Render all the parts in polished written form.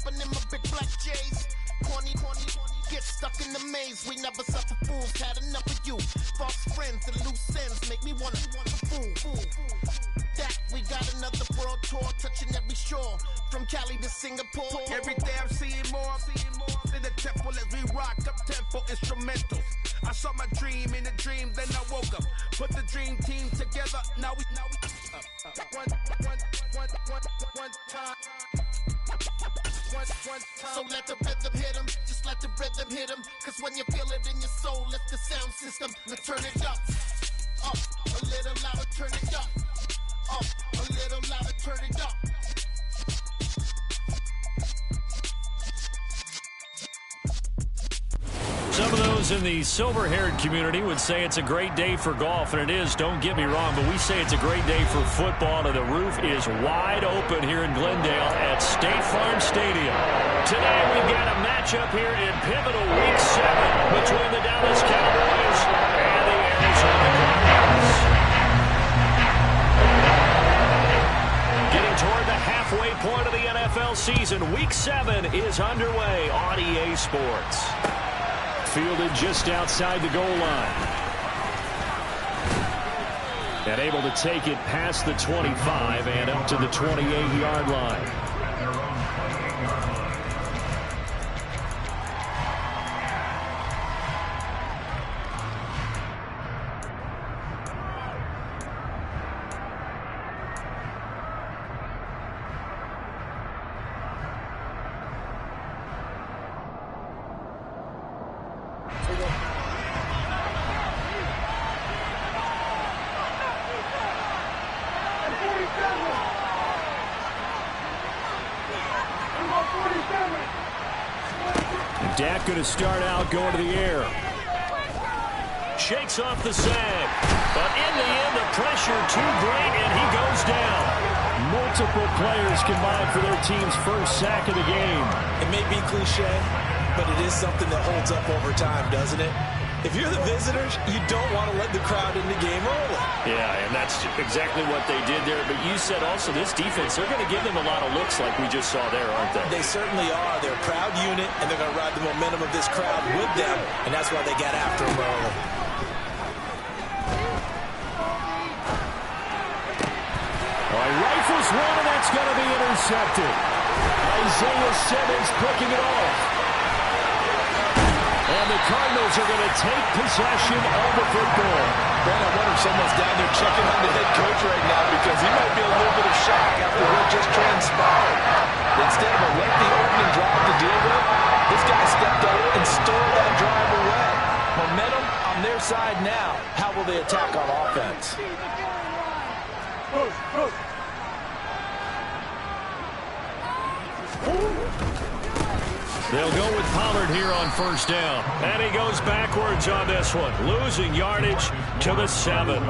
jumping in my big black J's. Corny, get stuck in the maze. We never suffer fools, had enough of you. False friends and loose ends make me wanna fool. That we got another world tour, touching every shore, from Cali to Singapore. Every day I'm seeing more in the temple as we rock up tempo instrumentals. I saw my dream in a dream, then I woke up. Put the dream team together. Now we one time. So let the rhythm hit 'em, just let the rhythm hit 'em. Cause when you feel it in your soul, lift the sound system. Now turn it up a little louder, turn it up a little louder, turn it up. Some of those in the silver-haired community would say it's a great day for golf, and it is, don't get me wrong, but we say it's a great day for football, and the roof is wide open here in Glendale at State Farm Stadium. Today we've got a matchup here in pivotal Week 7 between the Dallas Cowboys and the Arizona Cardinals. Getting toward the halfway point of the NFL season, Week 7 is underway on EA Sports. Fielded just outside the goal line. And able to take it past the 25 and up to the 28-yard line. Dak going to start out going to the air. Shakes off the sag. But in the end, the pressure too great, and he goes down. Multiple players combined for their team's first sack of the game. It may be cliche, but it is something that holds up over time, doesn't it? If you're the visitors, you don't want to let the crowd in the game early. Yeah, and that's exactly what they did there. But you said also this defense, they're going to give them a lot of looks like we just saw there, aren't they? They certainly are. They're a proud unit, and they're going to ride the momentum of this crowd with them, and that's why they got after them early. All right, rifles one, and that's going to be intercepted. Isaiah Simmons picking it off. And the Cardinals are going to take possession of the football. Ben, I wonder if someone's down there checking on the head coach right now because he might be a little bit of shock after what just transpired. Instead of a lengthy opening drive to deal with, this guy stepped up and stole that drive away. Momentum on their side now. How will they attack on offense? They'll go with Pollard here on first down. And he goes backwards on this one, losing yardage to the 7.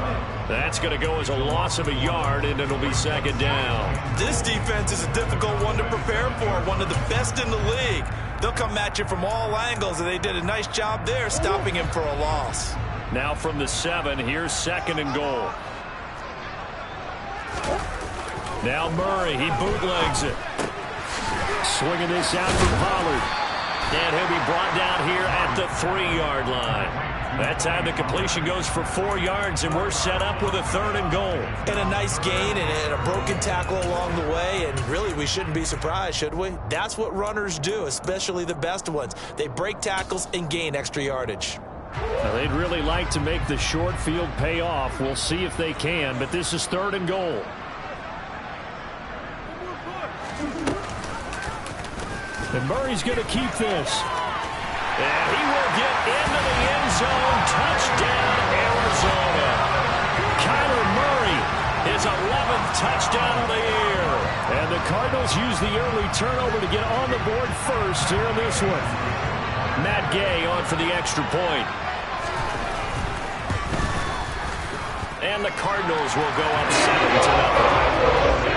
That's going to go as a loss of a yard, and it'll be second down. This defense is a difficult one to prepare for, one of the best in the league. They'll come at you from all angles, and they did a nice job there stopping him for a loss. Now from the 7, here's second and goal. Now Murray, he bootlegs it. Swinging this out for Pollard. And he'll be brought down here at the 3-yard line. That time the completion goes for 4 yards, and we're set up with a third and goal. And a nice gain and a broken tackle along the way, and really we shouldn't be surprised, should we? That's what runners do, especially the best ones. They break tackles and gain extra yardage. Now, they'd really like to make the short field pay off. We'll see if they can, but this is third and goal. And Murray's going to keep this. And he will get into the end zone. Touchdown, Arizona. Kyler Murray, his 11th touchdown of the year. And the Cardinals use the early turnover to get on the board first here in this one. Matt Gay on for the extra point. And the Cardinals will go up 7-0.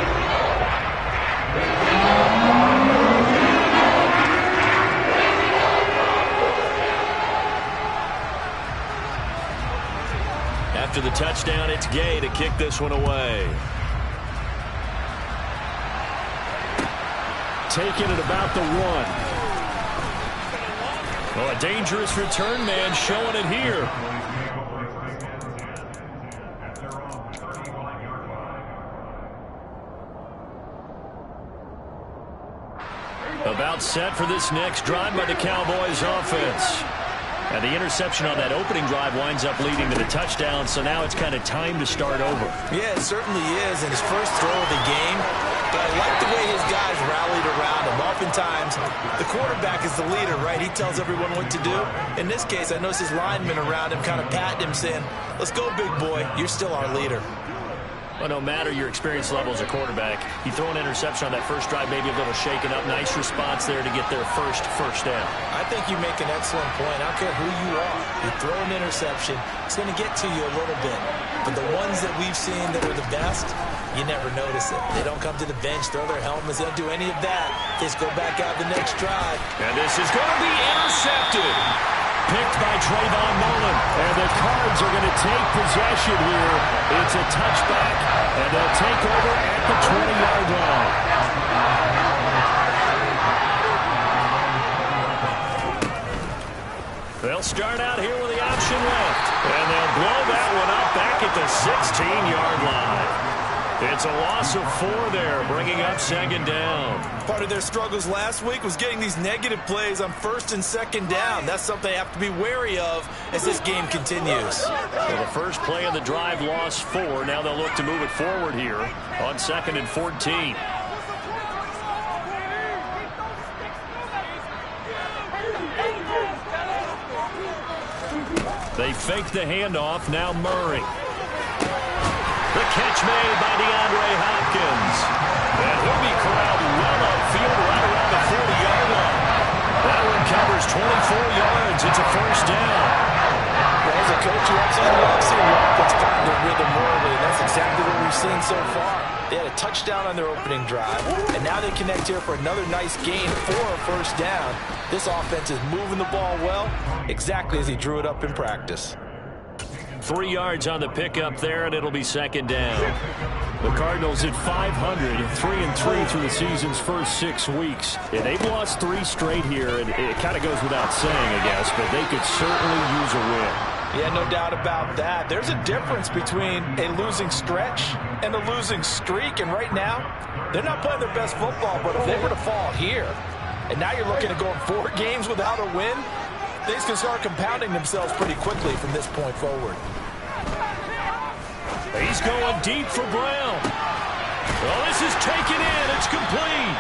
After the touchdown, it's Gay to kick this one away. taken at about the 1. Well, a dangerous return man showing it here. About set for this next drive by the Cowboys offense. And the interception on that opening drive winds up leading to the touchdown, so now it's kind of time to start over. Yeah, it certainly is, and his first throw of the game. But I like the way his guys rallied around him. Oftentimes, the quarterback is the leader, right? He tells everyone what to do. In this case, I noticed his linemen around him kind of patting him, saying, "Let's go, big boy. You're still our leader." Well, no matter your experience level as a quarterback, you throw an interception on that first drive, maybe a little shaken up. Nice response there to get their first down. I think you make an excellent point. I don't care who you are. You throw an interception, it's going to get to you a little bit. But the ones that we've seen that are the best, you never notice it. They don't come to the bench, throw their helmets, they don't do any of that. They just go back out the next drive. And this is going to be intercepted. Picked by Trayvon Mullen. And the Cards are going to take possession here. It's a touchback, and they'll take over at the 20-yard line. They'll start out here with the option left. And they'll blow that one up back at the 16-yard line. It's a loss of 4 there, bringing up second down. Part of their struggles last week was getting these negative plays on first and second down. That's something they have to be wary of as this game continues. Well, the first play of the drive lost 4. Now they'll look to move it forward here on 2nd and 14. They fake the handoff. Now Murray. The catch made by DeAndre Hopkins. And he'll be corralled well upfield right around the 40-yard line. That one covers 24 yards. It's a first down. Well, as a coach, you absolutely love seeing the offense find their rhythm early, and that's exactly what we've seen so far. They had a touchdown on their opening drive, and now they connect here for another nice gain for a first down. This offense is moving the ball well, exactly as he drew it up in practice. 3 yards on the pickup there, and it'll be second down. The Cardinals at 500, 3-3 through the season's first 6 weeks. And they've lost 3 straight here, and it kind of goes without saying, I guess, but they could certainly use a win. Yeah, no doubt about that. There's a difference between a losing stretch and a losing streak, and right now, they're not playing their best football, but if they were to fall here, and now you're looking at going 4 games without a win, things can start compounding themselves pretty quickly from this point forward. He's going deep for Brown. Well, this is taken in. It's complete.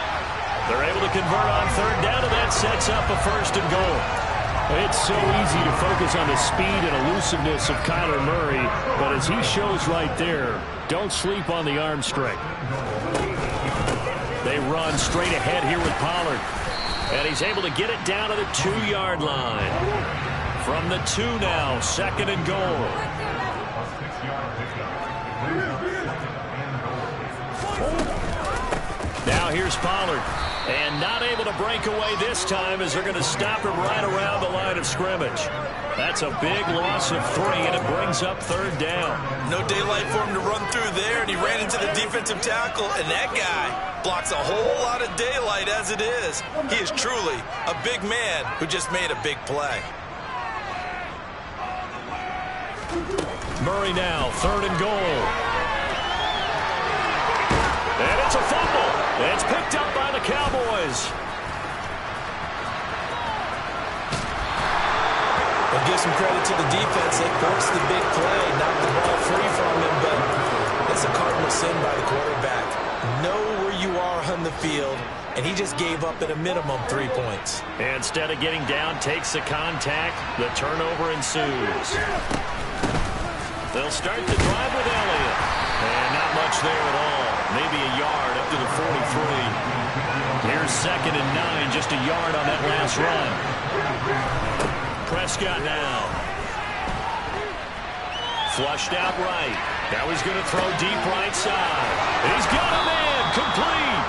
They're able to convert on 3rd down, and that sets up a 1st and goal. It's so easy to focus on the speed and elusiveness of Kyler Murray, but as he shows right there, don't sleep on the arm strength. They run straight ahead here with Pollard. And he's able to get it down to the 2-yard line. From the 2 now, 2nd and goal. Now here's Pollard. And not able to break away this time as they're going to stop him right around the line of scrimmage. That's a big loss of 3, and it brings up 3rd down. No daylight for him to run through there, and he ran into the defensive tackle, and that guy blocks a whole lot of daylight as it is. He is truly a big man who just made a big play. Murray now, 3rd and goal. And it's a fumble. It's picked up by the Cowboys. We'll give some credit to the defense. They forced the big play, knocked the ball free from him, but that's a cardinal sin by the quarterback. Know where you are on the field, and he just gave up at a minimum 3 points. Instead of getting down, takes the contact. The turnover ensues. They'll start the drive with Elliott. And not much there at all. Maybe a yard up to the 43. Here's 2nd and 9, just a yard on that last run. Prescott now. Flushed out right. Now he's going to throw deep right side. He's got him in. Complete.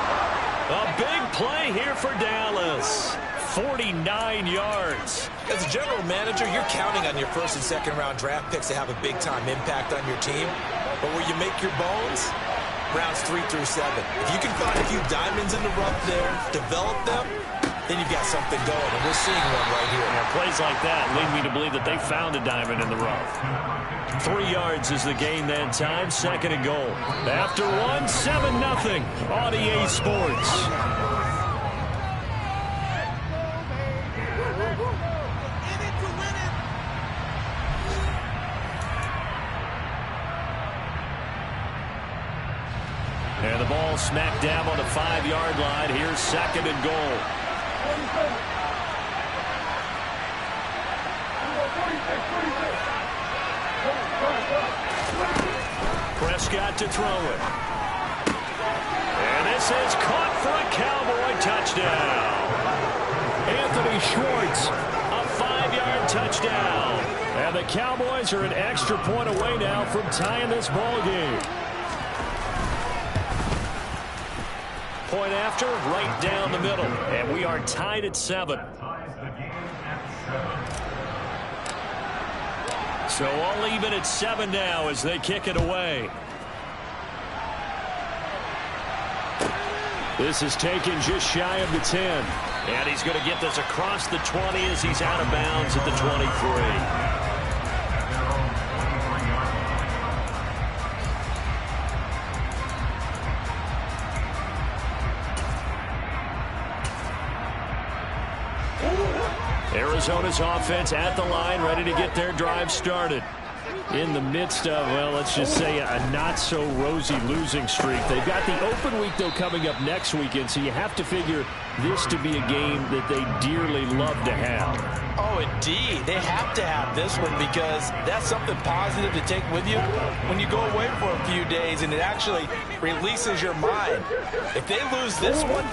A big play here for Dallas. 49 yards. As a general manager, you're counting on your 1st and 2nd round draft picks to have a big-time impact on your team. But where you make your bones, rounds 3 through 7. If you can find a few diamonds in the rough there, develop them, then you've got something going, and we're seeing one right here. Yeah, plays like that lead me to believe that they found a diamond in the rough. 3 yards is the gain that time, 2nd and goal. After 1, 7-0 on EA Sports. And the ball smacked down on the 5-yard line. Here's 2nd and goal. Prescott to throw it. And this is caught for a Cowboy touchdown. Anthony Schwartz, a 5-yard touchdown. And the Cowboys are an extra point away now from tying this ball game. Point after, right down the middle. And we are tied at 7. So all even at 7 now as they kick it away. This is taken just shy of the 10. And he's going to get this across the 20 as he's out of bounds at the 23. Arizona's offense at the line, ready to get their drive started. In the midst of, well, let's just say a not-so-rosy losing streak. They've got the open week, though, coming up next weekend, so you have to figure this to be a game that they dearly love to have. Oh, indeed. They have to have this one because that's something positive to take with you when you go away for a few days, and it actually releases your mind. If they lose this one,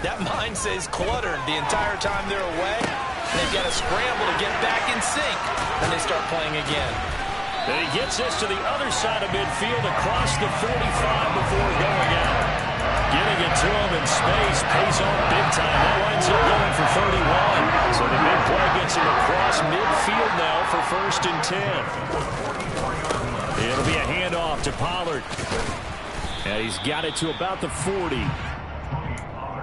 that mind stays cluttered the entire time they're away. They've got to scramble to get back in sync when they start playing again. And he gets this to the other side of midfield across the 45 before going out. Getting it to him in space pays off big time. That winds up going for 31. So the big play gets him across midfield now for 1st and 10. It'll be a handoff to Pollard. And he's got it to about the 40.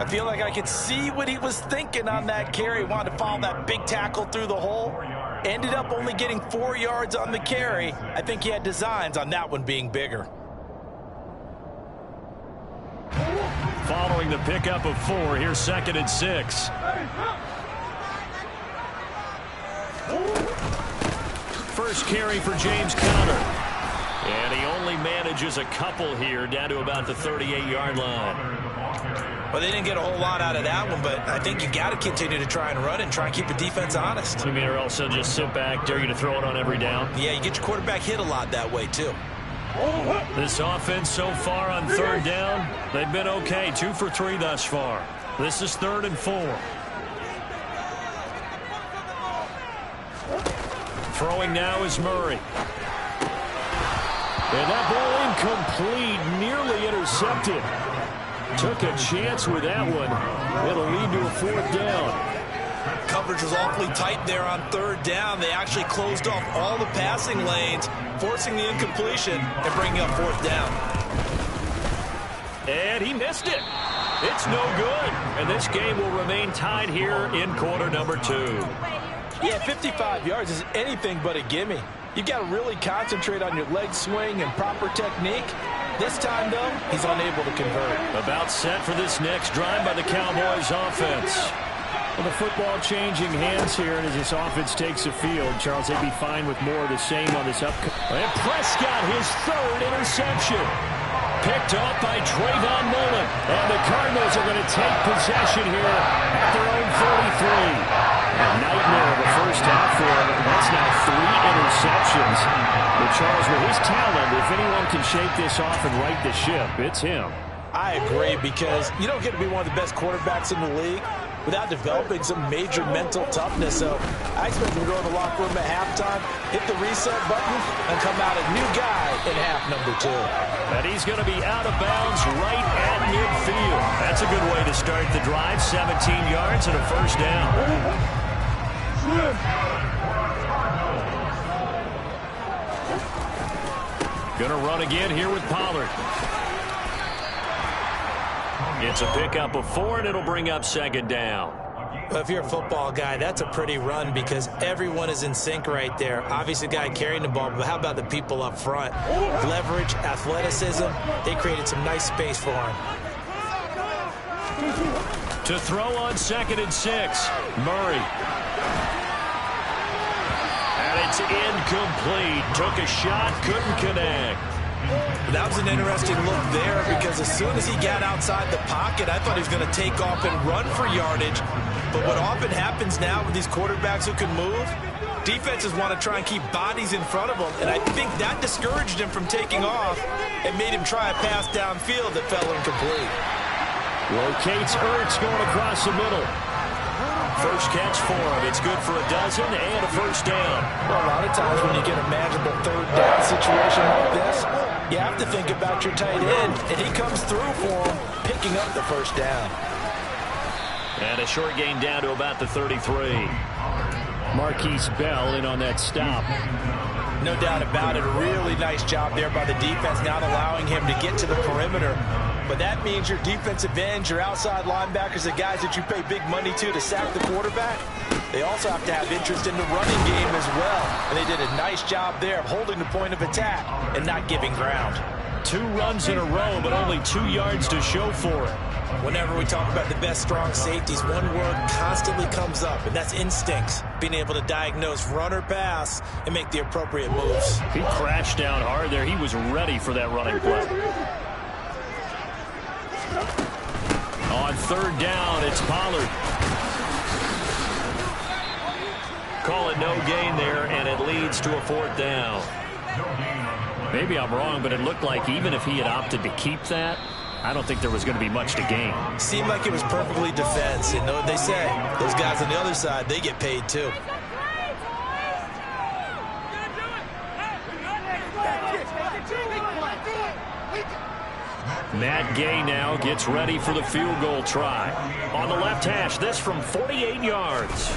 I feel like I could see what he was thinking on that carry. Wanted to follow that big tackle through the hole. Ended up only getting 4 yards on the carry. I think he had designs on that one being bigger. Following the pickup of 4, here's 2nd and 6. First carry for James Conner. And he only manages a couple here down to about the 38-yard line. Well, they didn't get a whole lot out of that one, but I think you got to continue to try and run and try and keep the defense honest. You mean, or else they'll just sit back, dare you to throw it on every down? Yeah, you get your quarterback hit a lot that way, too. This offense so far on 3rd down, they've been okay. 2 for 3 thus far. This is 3rd and 4. Throwing now is Murray. And that ball incomplete, nearly intercepted. Took a chance with that one. It'll lead to a 4th down. Coverage was awfully tight there on 3rd down. They actually closed off all the passing lanes, forcing the incompletion and bringing up 4th down. And he missed it. It's no good. And this game will remain tied here in quarter number 2. Yeah, 55 yards is anything but a gimme. You've got to really concentrate on your leg swing and proper technique. This time, though, he's unable to convert. About set for this next drive by the Cowboys offense. Well, the football changing hands here, and as this offense takes the field, Charles, they'd be fine with more of the same on this upcoming. And Prescott, his 3rd interception. Picked off by Trayvon Mullen. And the Cardinals are going to take possession here at their own 43. A nightmare of the first half for him. That's now 3 interceptions. But Charles, with his talent, if anyone can shake this off and right the ship, it's him. I agree, because you don't get to be one of the best quarterbacks in the league without developing some major mental toughness. So I expect him to go in the locker room at halftime, hit the reset button, and come out a new guy in half number 2. And he's going to be out of bounds right at midfield. That's a good way to start the drive. 17 yards and a 1st down. Going to run again here with Pollard. It's a pickup of 4, and it'll bring up second down. Well, if you're a football guy, that's a pretty run because everyone is in sync right there. Obviously, the guy carrying the ball, but how about the people up front? Leverage, athleticism, they created some nice space for him. To throw on 2nd and 6, Murray. And it's incomplete. Took a shot, couldn't connect. That was an interesting look there because as soon as he got outside the pocket, I thought he was going to take off and run for yardage. But what often happens now with these quarterbacks who can move, defenses want to try and keep bodies in front of them. And I think that discouraged him from taking off and made him try a pass downfield that fell incomplete. Locates Ertz going across the middle. First catch for him. It's good for a dozen and a first down. Well, a lot of times when you get a manageable third down situation like this, you have to think about your tight end, and he comes through for him, picking up the first down. And a short gain down to about the 33. Marquise Bell in on that stop. No doubt about it. A really nice job there by the defense, not allowing him to get to the perimeter. But that means your defensive ends, your outside linebackers, the guys that you pay big money to sack the quarterback, they also have to have interest in the running game as well. And they did a nice job there of holding the point of attack and not giving ground. 2 runs in a row, but only 2 yards to show for it. Whenever we talk about the best strong safeties, one word constantly comes up, and that's instincts. Being able to diagnose run or pass and make the appropriate moves. He crashed down hard there. He was ready for that running play. On 3rd down, it's Pollard. Call it no gain there, and it leads to a 4th down. Maybe I'm wrong, but it looked like even if he had opted to keep that, I don't think there was going to be much to gain. Seemed like it was perfectly defense. You know what they say? Those guys on the other side, they get paid too. Matt Gay now gets ready for the field goal try. On the left hash, this from 48 yards.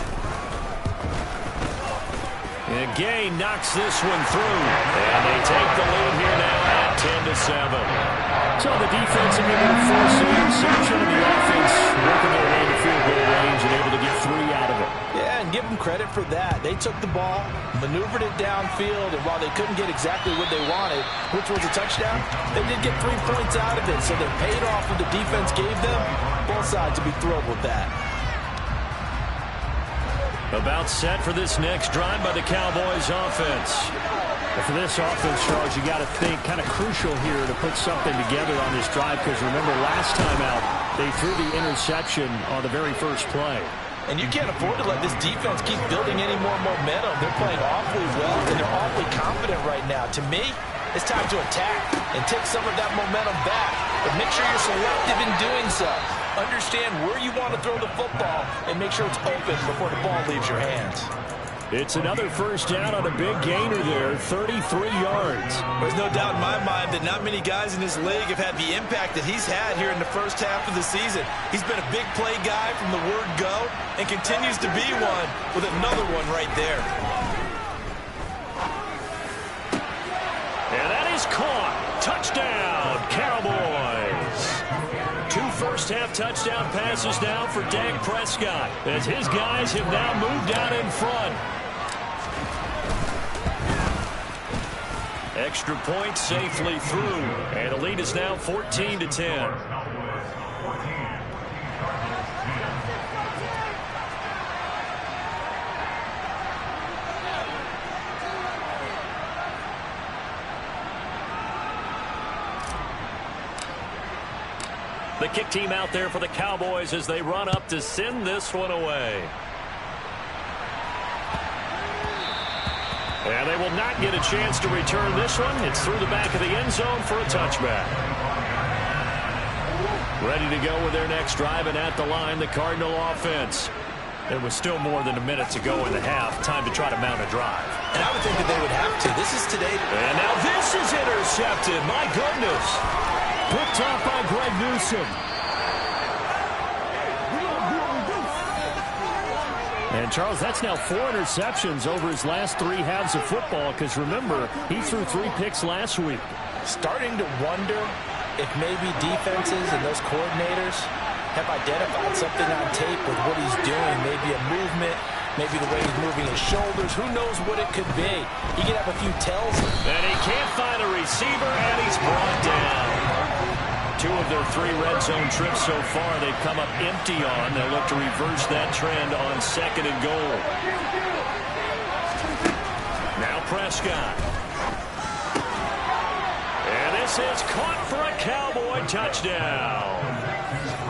And Gay knocks this one through. And they take the lead here now at 10-7. So the defense able to force the interception, and the offense working their way to field goal range and able to get 3 out of it. Yeah, and give them credit for that. They took the ball, maneuvered it downfield, and while they couldn't get exactly what they wanted, which was a touchdown, they did get 3 points out of it. So they paid off what the defense gave them. Both sides to be thrilled with that. About set for this next drive by the Cowboys offense. For this offense, Charles, you got to think kind of crucial here to put something together on this drive because remember last time out they threw the interception on the very first play. And you can't afford to let this defense keep building any more momentum. They're playing awfully well, and they're awfully confident right now. To me, it's time to attack and take some of that momentum back. But make sure you're selective in doing so. Understand where you want to throw the football and make sure it's open before the ball leaves your hands. It's another first down on a big gainer there, 33 yards. There's no doubt in my mind that not many guys in this league have had the impact that he's had here in the first half of the season. He's been a big play guy from the word go and continues to be one with another one right there. And that is caught. Touchdown, Cowboys. 2 first-half touchdown passes now for Dak Prescott as his guys have now moved out in front. Extra point safely through, and the lead is now 14-10. The kick team out there for the Cowboys as they run up to send this one away. And they will not get a chance to return this one. It's through the back of the end zone for a touchback. Ready to go with their next drive, and at the line, the Cardinal offense. There was still more than a minute to go in the half. Time to try to mount a drive. And I would think that they would have to. This is today. And now this is intercepted. My goodness. Picked off by Greg Newsome. And, Charles, that's now 4 interceptions over his last 3 halves of football because, remember, he threw 3 picks last week. Starting to wonder if maybe defenses and those coordinators have identified something on tape with what he's doing, maybe a movement, maybe the way he's moving his shoulders, who knows what it could be. He could have a few tells. And he can't find a receiver, and he's brought down. 2 of their 3 red zone trips so far, they've come up empty on. They'll look to reverse that trend on 2nd and goal. Now Prescott. And this is caught for a Cowboy touchdown.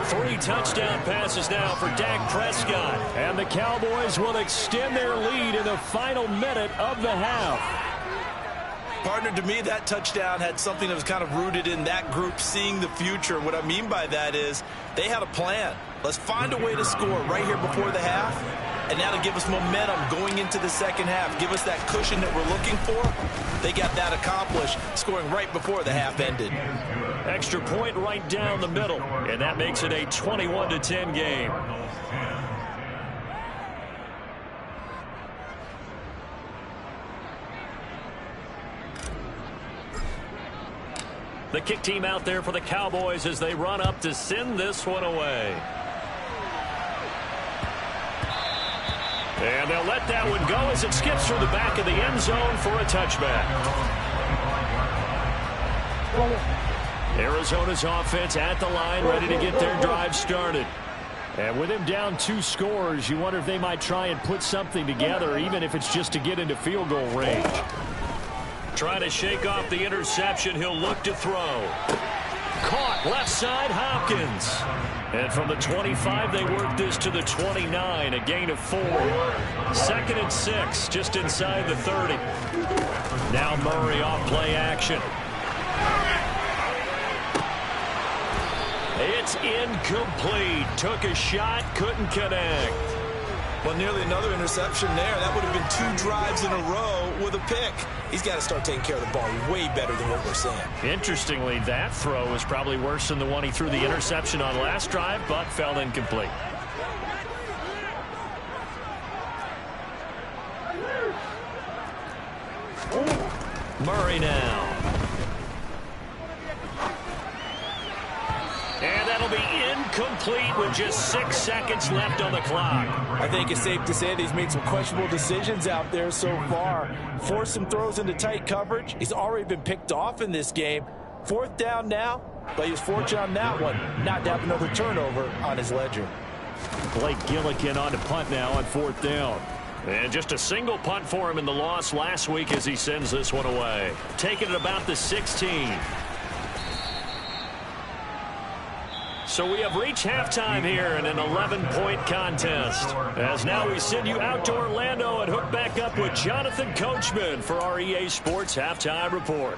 3 touchdown passes now for Dak Prescott. And the Cowboys will extend their lead in the final minute of the half. Partner, to me, that touchdown had something that was kind of rooted in that group seeing the future. What I mean by that is they had a plan. Let's find a way to score right here before the half, and that'll give us momentum going into the second half. Give us that cushion that we're looking for. They got that accomplished, scoring right before the half ended. Extra point right down the middle, and that makes it a 21-10 game. The kick team out there for the Cowboys as they run up to send this one away. And they'll let that one go as it skips through the back of the end zone for a touchback. Arizona's offense at the line, ready to get their drive started. And with him down 2 scores, you wonder if they might try and put something together, even if it's just to get into field goal range. Trying to shake off the interception, he'll look to throw. Caught left side, Hopkins. And from the 25, they work this to the 29, a gain of 4. 2nd and 6, just inside the 30. Now Murray off play action. It's incomplete. Took a shot, couldn't connect. Well, nearly another interception there. That would have been 2 drives in a row with a pick. He's got to start taking care of the ball way better than what we're seeing. Interestingly, that throw was probably worse than the one he threw the interception on last drive, but fell incomplete. Murray now. And that'll be incomplete with just 6 seconds left on the clock. I think it's safe to say that he's made some questionable decisions out there so far. Forced some throws into tight coverage. He's already been picked off in this game. 4th down now, but he was fortunate on that one not to have another turnover on his ledger. Blake Gillikin on to punt now on 4th down. And just a single punt for him in the loss last week as he sends this one away. Taking it about the 16. So we have reached halftime here in an 11-point contest. As now we send you out to Orlando and hook back up with Jonathan Coachman for our EA Sports Halftime Report.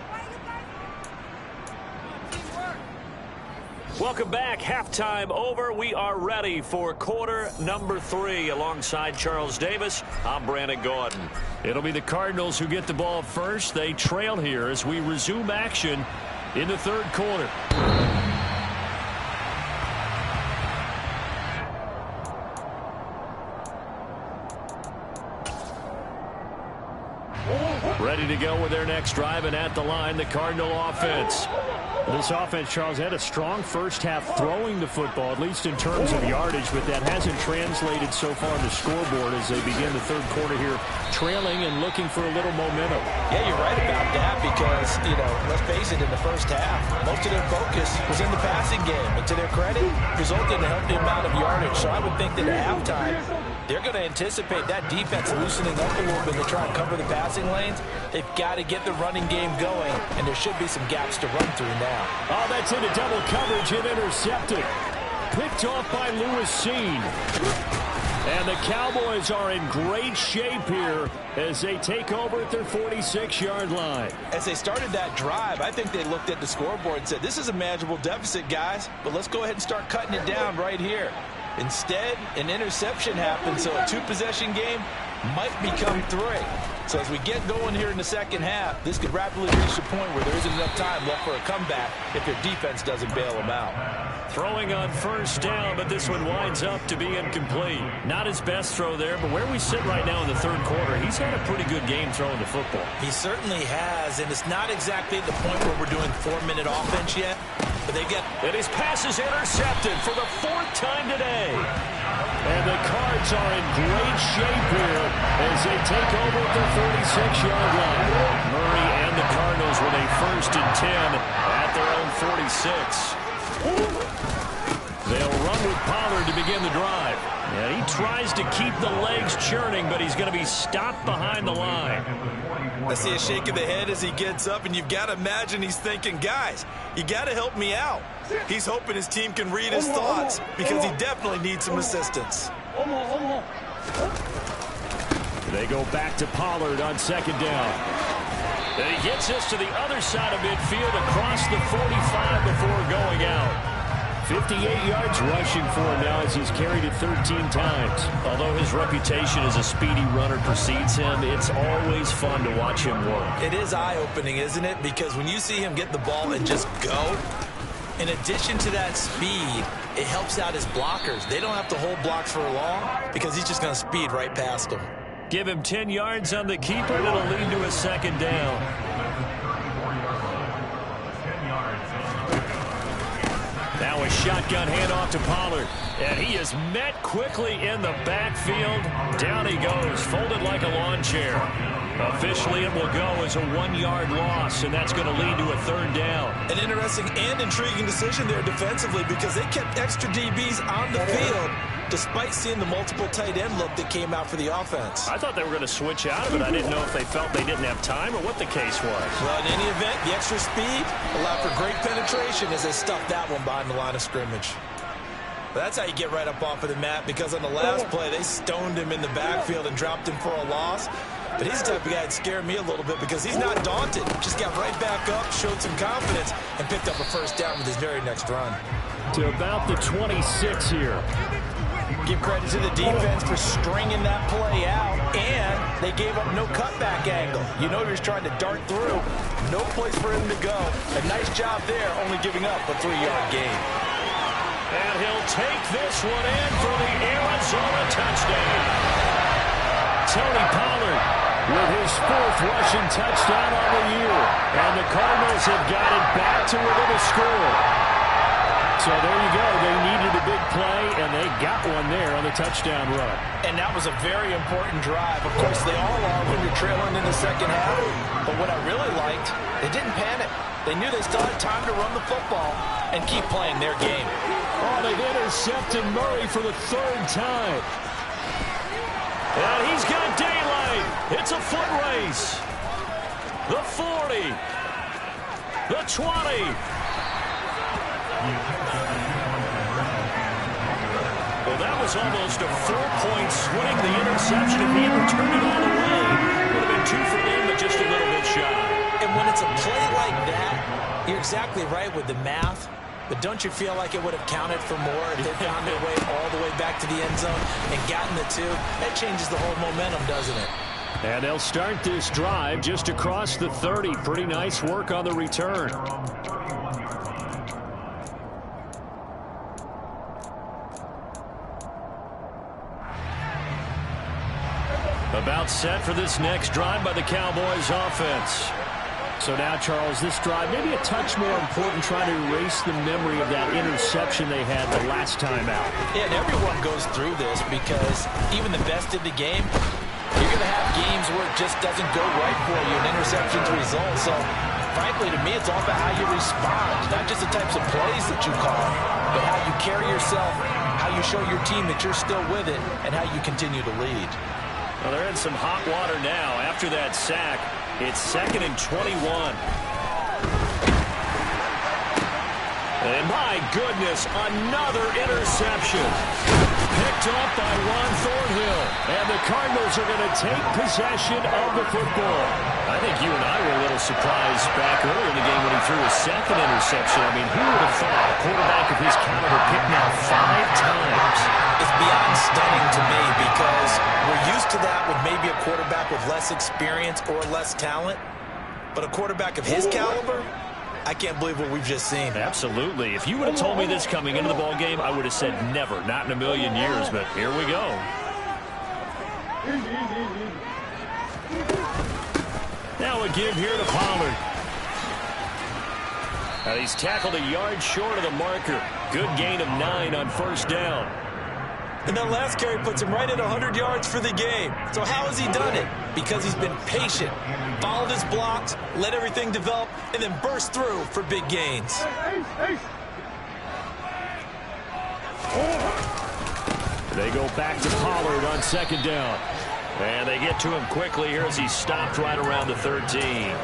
Welcome back. Halftime over. We are ready for quarter number 3 alongside Charles Davis. I'm Brandon Gaudin. It'll be the Cardinals who get the ball first. They trail here as we resume action in the 3rd quarter. Ready to go with their next drive, and at the line, the Cardinal offense. This offense, Charles, had a strong first half throwing the football, at least in terms of yardage, but that hasn't translated so far on the scoreboard as they begin the 3rd quarter here, trailing and looking for a little momentum. Yeah, you're right about that because, let's face it, in the first half, most of their focus was in the passing game. And to their credit, resulted in a healthy amount of yardage. So I would think that at halftime, they're going to anticipate that defense loosening up a little bit to try and cover the passing lanes. They've got to get the running game going, and there should be some gaps to run through now. Oh, that's into double coverage and intercepted. Picked off by Lewis Cine. And the Cowboys are in great shape here as they take over at their 46-yard line. As they started that drive, I think they looked at the scoreboard and said, this is a manageable deficit, guys, but let's go ahead and start cutting it down right here. Instead, an interception happened, so a 2-possession game might become 3. So as we get going here in the second half, this could rapidly reach the point where there isn't enough time left for a comeback if their defense doesn't bail them out. Throwing on first down, but this one winds up to be incomplete. Not his best throw there, but where we sit right now in the 3rd quarter, he's had a pretty good game throwing the football. He certainly has, and it's not exactly at the point where we're doing 4-minute offense yet. And his pass is intercepted for the 4th time today. And the Cards are in great shape here as they take over at the 46-yard line. Murray and the Cardinals with a 1st and 10 at their own 46. They'll run with Pollard to begin the drive. And he tries to keep the legs churning, but he's going to be stopped behind the line. I see a shake of the head as he gets up, and you've got to imagine he's thinking, guys, you got to help me out. He's hoping his team can read his thoughts because he definitely needs some assistance. They go back to Pollard on 2nd down. And he gets us to the other side of midfield across the 45 before going out. 58 yards rushing for him now as he's carried it 13 times. Although his reputation as a speedy runner precedes him, it's always fun to watch him work. It is eye-opening, isn't it? Because when you see him get the ball and just go, in addition to that speed, it helps out his blockers. They don't have to hold blocks for long because he's just going to speed right past them. Give him 10 yards on the keeper, and it'll lead to a 2nd down. Now a shotgun handoff to Pollard. And he is met quickly in the backfield. Down he goes, folded like a lawn chair. Officially, it will go as a 1-yard loss, and that's going to lead to a 3rd down. An interesting and intriguing decision there defensively because they kept extra DBs on the field despite seeing the multiple tight end look that came out for the offense. I thought they were going to switch out of it. I didn't know if they felt they didn't have time or what the case was. Well, in any event, the extra speed allowed for great penetration as they stuffed that one behind the line of scrimmage. But that's how you get right up off of the mat because on the last play, they stoned him in the backfield and dropped him for a loss. But he's the type of guy that scared me a little bit because he's not daunted. Just got right back up, showed some confidence, and picked up a 1st down with his very next run. To about the 26 here. Give credit to the defense for stringing that play out, and they gave up no cutback angle. You know he was trying to dart through. No place for him to go. A nice job there, only giving up a 3-yard gain. And he'll take this one in for the Arizona touchdown. Tony Pollard with his 4th rushing touchdown on the year. And the Cardinals have got it back to within a score. So there you go. They needed a big play, and they got one there on the touchdown run. And that was a very important drive. Of course, they all are when you're trailing in the 2nd half. But what I really liked, they didn't panic. They knew they still had time to run the football and keep playing their game. Oh, they've intercepted Murray for the 3rd time. And he's got daylight. It's a foot race. The 40. The 20. Well, that was almost a 4-point swing. The interception, if he had returned it all the way, would have been 2 for him, but just a little bit shy. And when it's a play like that, you're exactly right with the math. But don't you feel like it would have counted for more if they found their way all the way back to the end zone and gotten the 2? That changes the whole momentum, doesn't it? And they'll start this drive just across the 30. Pretty nice work on the return. About set for this next drive by the Cowboys offense. So now, Charles, this drive maybe a touch more important, trying to erase the memory of that interception they had the last time out. Yeah, and everyone goes through this because even the best in the game, you're going to have games where it just doesn't go right for you, and interceptions result. So, frankly, to me, it's all about how you respond, not just the types of plays that you call, but how you carry yourself, how you show your team that you're still with it, and how you continue to lead. Well, they're in some hot water now. After that sack, it's 2nd and 21. And my goodness, another interception. Picked up by Juan Thornhill. And the Cardinals are going to take possession of the football. I think you and I were a little surprised back earlier in the game when he threw his 2nd interception. I mean, who would have thought a quarterback of his caliber picked now 5 times? It's beyond stunning to me because we're used to that with maybe a quarterback with less experience or less talent. But a quarterback of his caliber, I can't believe what we've just seen. Absolutely. If you would have told me this coming into the ball game, I would have said never, not in a million years. But here we go. Now a give here to Pollard. And he's tackled a yard short of the marker. Good gain of 9 on first down. And that last carry puts him right at 100 yards for the game. So how has he done it? Because he's been patient, followed his blocks, let everything develop, and then burst through for big gains. They go back to Pollard on second down. And they get to him quickly here as he's stopped right around the 13.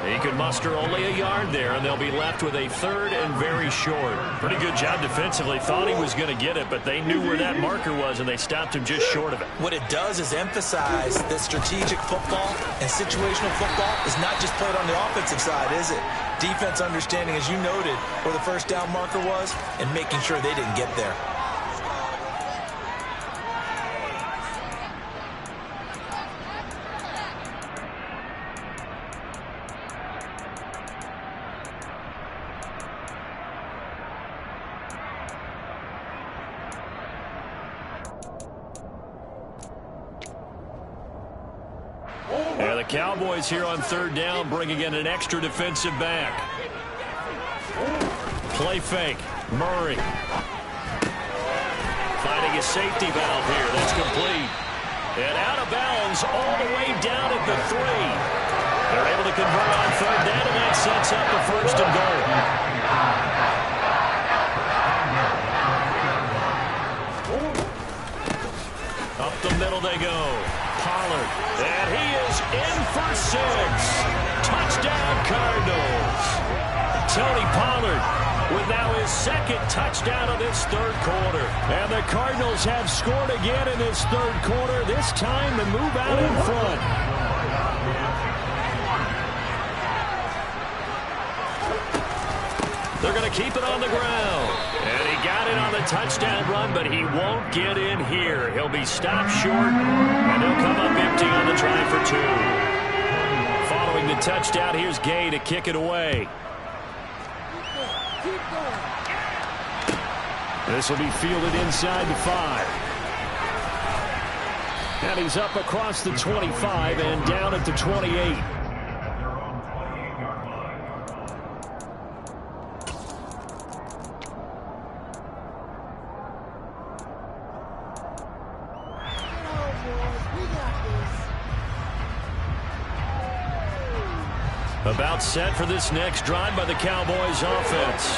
He can muster only a yard there, and they'll be left with a third and very short. Pretty good job defensively. Thought he was going to get it, but they knew where that marker was, and they stopped him just short of it. What it does is emphasize that strategic football and situational football is not just played on the offensive side, is it? Defense understanding, as you noted, where the first down marker was and making sure they didn't get there. And the Cowboys here on third down, bringing in an extra defensive back. Play fake. Murray. Finding a safety valve here. That's complete. And out of bounds all the way down at the 3. They're able to convert on third down, and that sets up the first and goal. Up the middle they go. Pollard, and he is in for 6. Touchdown, Cardinals. Tony Pollard with now his second touchdown of this third quarter. And the Cardinals have scored again in this third quarter, this time to move out in front. They're going to keep it on the ground. And he got it on the touchdown run, but he won't get in here. He'll be stopped short, and he'll come up empty on the try for 2. Following the touchdown, here's Gay to kick it away. This will be fielded inside the 5. And he's up across the 25 and down at the 28. About set for this next drive by the Cowboys offense.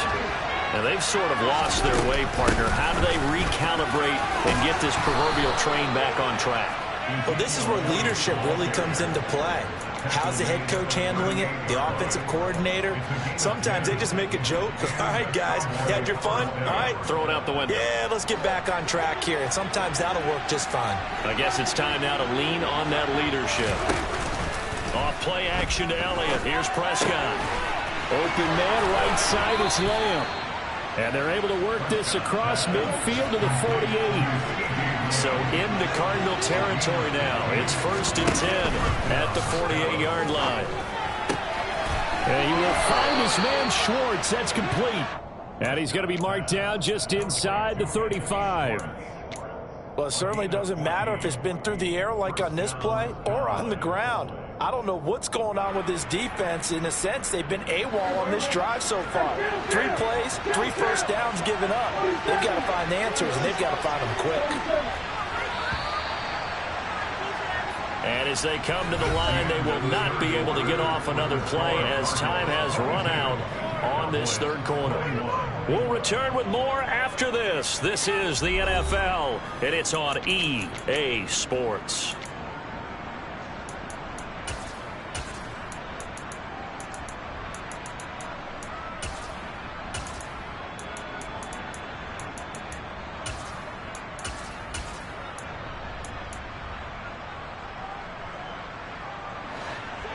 And they've sort of lost their way, partner. How do they recalibrate and get this proverbial train back on track? Well, this is where leadership really comes into play. How's the head coach handling it? The offensive coordinator? Sometimes they just make a joke. All right, guys, you had your fun? All right. Throw it out the window. Yeah, let's get back on track here. And sometimes that'll work just fine. I guess it's time now to lean on that leadership. Off play action to Elliott. Here's Prescott. Open man, right side is Lamb. And they're able to work this across midfield to the 48. So into Cardinal territory now. It's 1st and 10 at the 48-yard line. And he will find his man Schwartz. That's complete. And he's going to be marked down just inside the 35. Well, it certainly doesn't matter if it's been through the air like on this play or on the ground. I don't know what's going on with this defense. In a sense, they've been AWOL on this drive so far. 3 plays, 3 first downs given up. They've got to find the answers, and they've got to find them quick. And as they come to the line, they will not be able to get off another play as time has run out on this third quarter. We'll return with more after this. This is the NFL, and it's on EA Sports.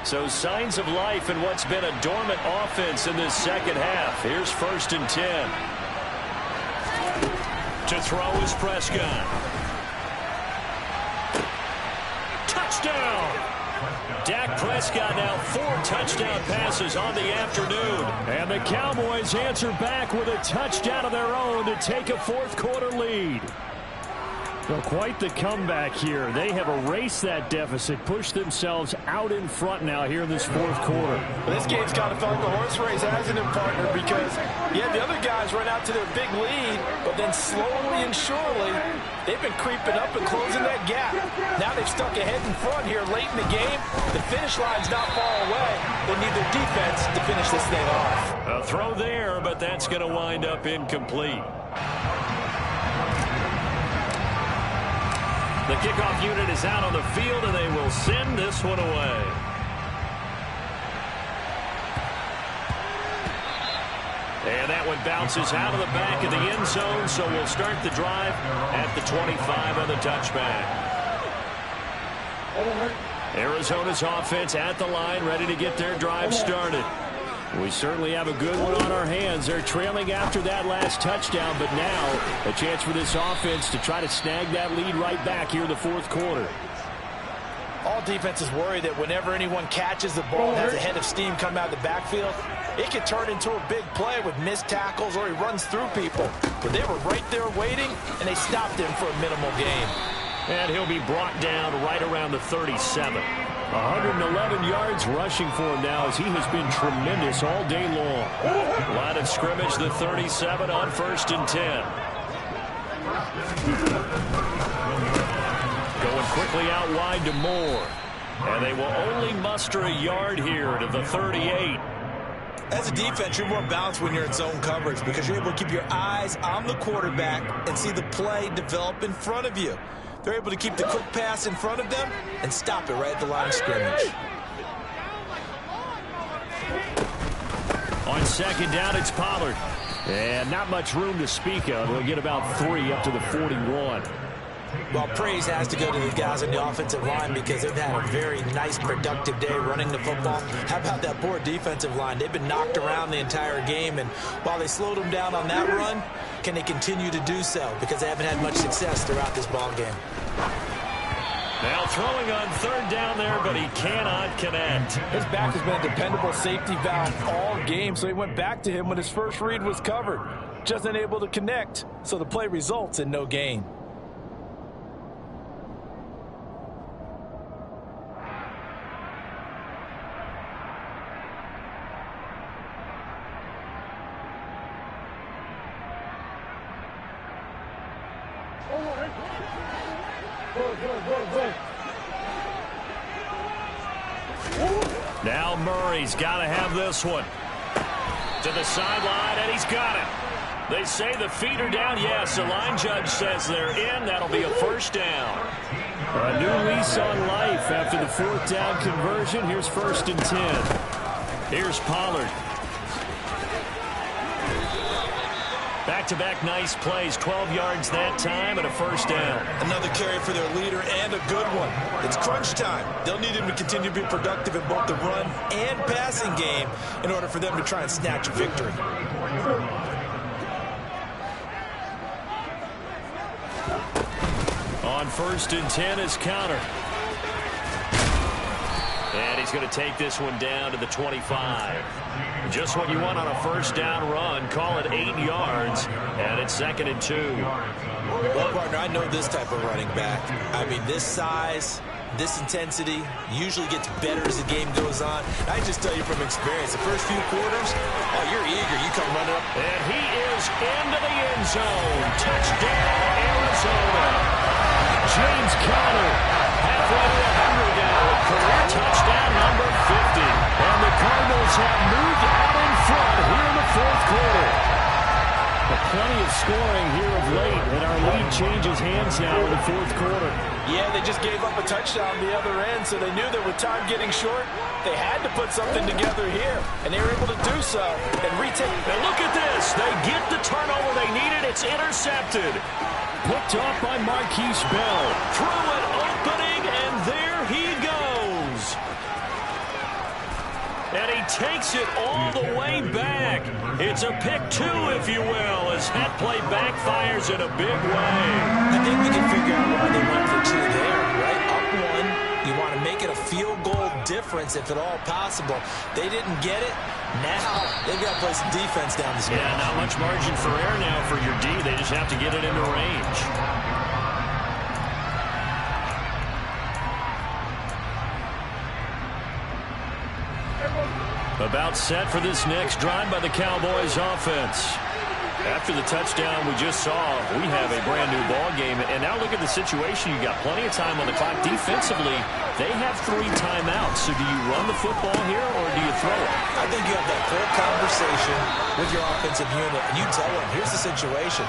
So signs of life in what's been a dormant offense in this second half. Here's 1st and 10. To throw is Prescott. Touchdown! Dak Prescott now 4 touchdown passes on the afternoon. And the Cowboys answer back with a touchdown of their own to take a fourth quarter lead. Well, quite the comeback here. They have erased that deficit, pushed themselves out in front now here in this fourth quarter. Well, this game's kind of felt like a horse race, hasn't it, partner? Because, yeah, the other guys run out to their big lead, but then slowly and surely, they've been creeping up and closing that gap. Now they've stuck ahead in front here late in the game. The finish line's not far away. They need their defense to finish this thing off. A throw there, but that's going to wind up incomplete. The kickoff unit is out on the field, and they will send this one away. And that one bounces out of the back of the end zone, so we'll start the drive at the 25 on the touchback. Arizona's offense at the line, ready to get their drive started. We certainly have a good one on our hands. They're trailing after that last touchdown, but now a chance for this offense to try to snag that lead right back here in the fourth quarter. All defenses worry that whenever anyone catches the ball and has a head of steam come out of the backfield, it can turn into a big play with missed tackles or he runs through people. But they were right there waiting, and they stopped him for a minimal gain. And he'll be brought down right around the 37. 111 yards rushing for him now as he has been tremendous all day long. Line of scrimmage, the 37 on 1st and 10. Going quickly out wide to Moore. And they will only muster a yard here to the 38. As a defense, you're more balanced when you're in zone coverage because you're able to keep your eyes on the quarterback and see the play develop in front of you. They're able to keep the quick pass in front of them and stop it right at the line of scrimmage. On 2nd down, it's Pollard. And not much room to speak of. They'll get about 3 up to the 41. Well, praise has to go to the guys on the offensive line because they've had a very nice, productive day running the football. How about that poor defensive line? They've been knocked around the entire game, and while they slowed them down on that run, can they continue to do so? Because they haven't had much success throughout this ball game. Now throwing on 3rd down there, but he cannot connect. His back has been a dependable safety valve all game, so he went back to him when his first read was covered. Just unable to connect, so the play results in no gain. Now Murray's got to have this one. To the sideline, and he's got it. They say the feet are down. Yes, the line judge says they're in. That'll be a 1st down. A new lease on life after the 4th down conversion. Here's 1st and 10. Here's Pollard. Back-to-back nice plays, 12 yards that time and a 1st down. Another carry for their leader and a good one. It's crunch time. They'll need him to continue to be productive in both the run and passing game in order for them to try and snatch a victory. On 1st and 10 is Counter. And he's going to take this one down to the 25. Just what you want on a 1st down run. Call it 8 yards, and it's 2nd and 2. Well, partner, I know this type of running back. I mean, this size, this intensity usually gets better as the game goes on. I just tell you from experience, the first few quarters, oh, you're eager. You come running up. And he is into the end zone. Touchdown, Arizona. James Conner, halfway to 100 now. Career touchdown number 50. And the Cardinals have moved out in front here in the 4th quarter. Plenty of scoring here of late, and our lead changes hands now in the 4th quarter. Yeah, they just gave up a touchdown the other end, so they knew that with time getting short, they had to put something together here, and they were able to do so and retake. Now look at this. They get the turnover they needed. It's intercepted. Picked off by Marquise Bell. Through an opening, and there he goes. And he takes it all the way back. It's a pick 2, if you will, as that play backfires in a big way. I think we can figure out why they went for 2 there, right? Up 1, you want to make it a field goal difference if at all possible. They didn't get it. Now they've got to play some defense down the stretch. Yeah, not much margin for error now for your D. They just have to get it into range. About set for this next drive by the Cowboys offense. After the touchdown we just saw, we have a brand new ball game. And now look at the situation. You got plenty of time on the clock. Defensively, they have 3 timeouts. So do you run the football here or do you throw it? I think you have that full conversation with your offensive unit, and you tell them, here's the situation.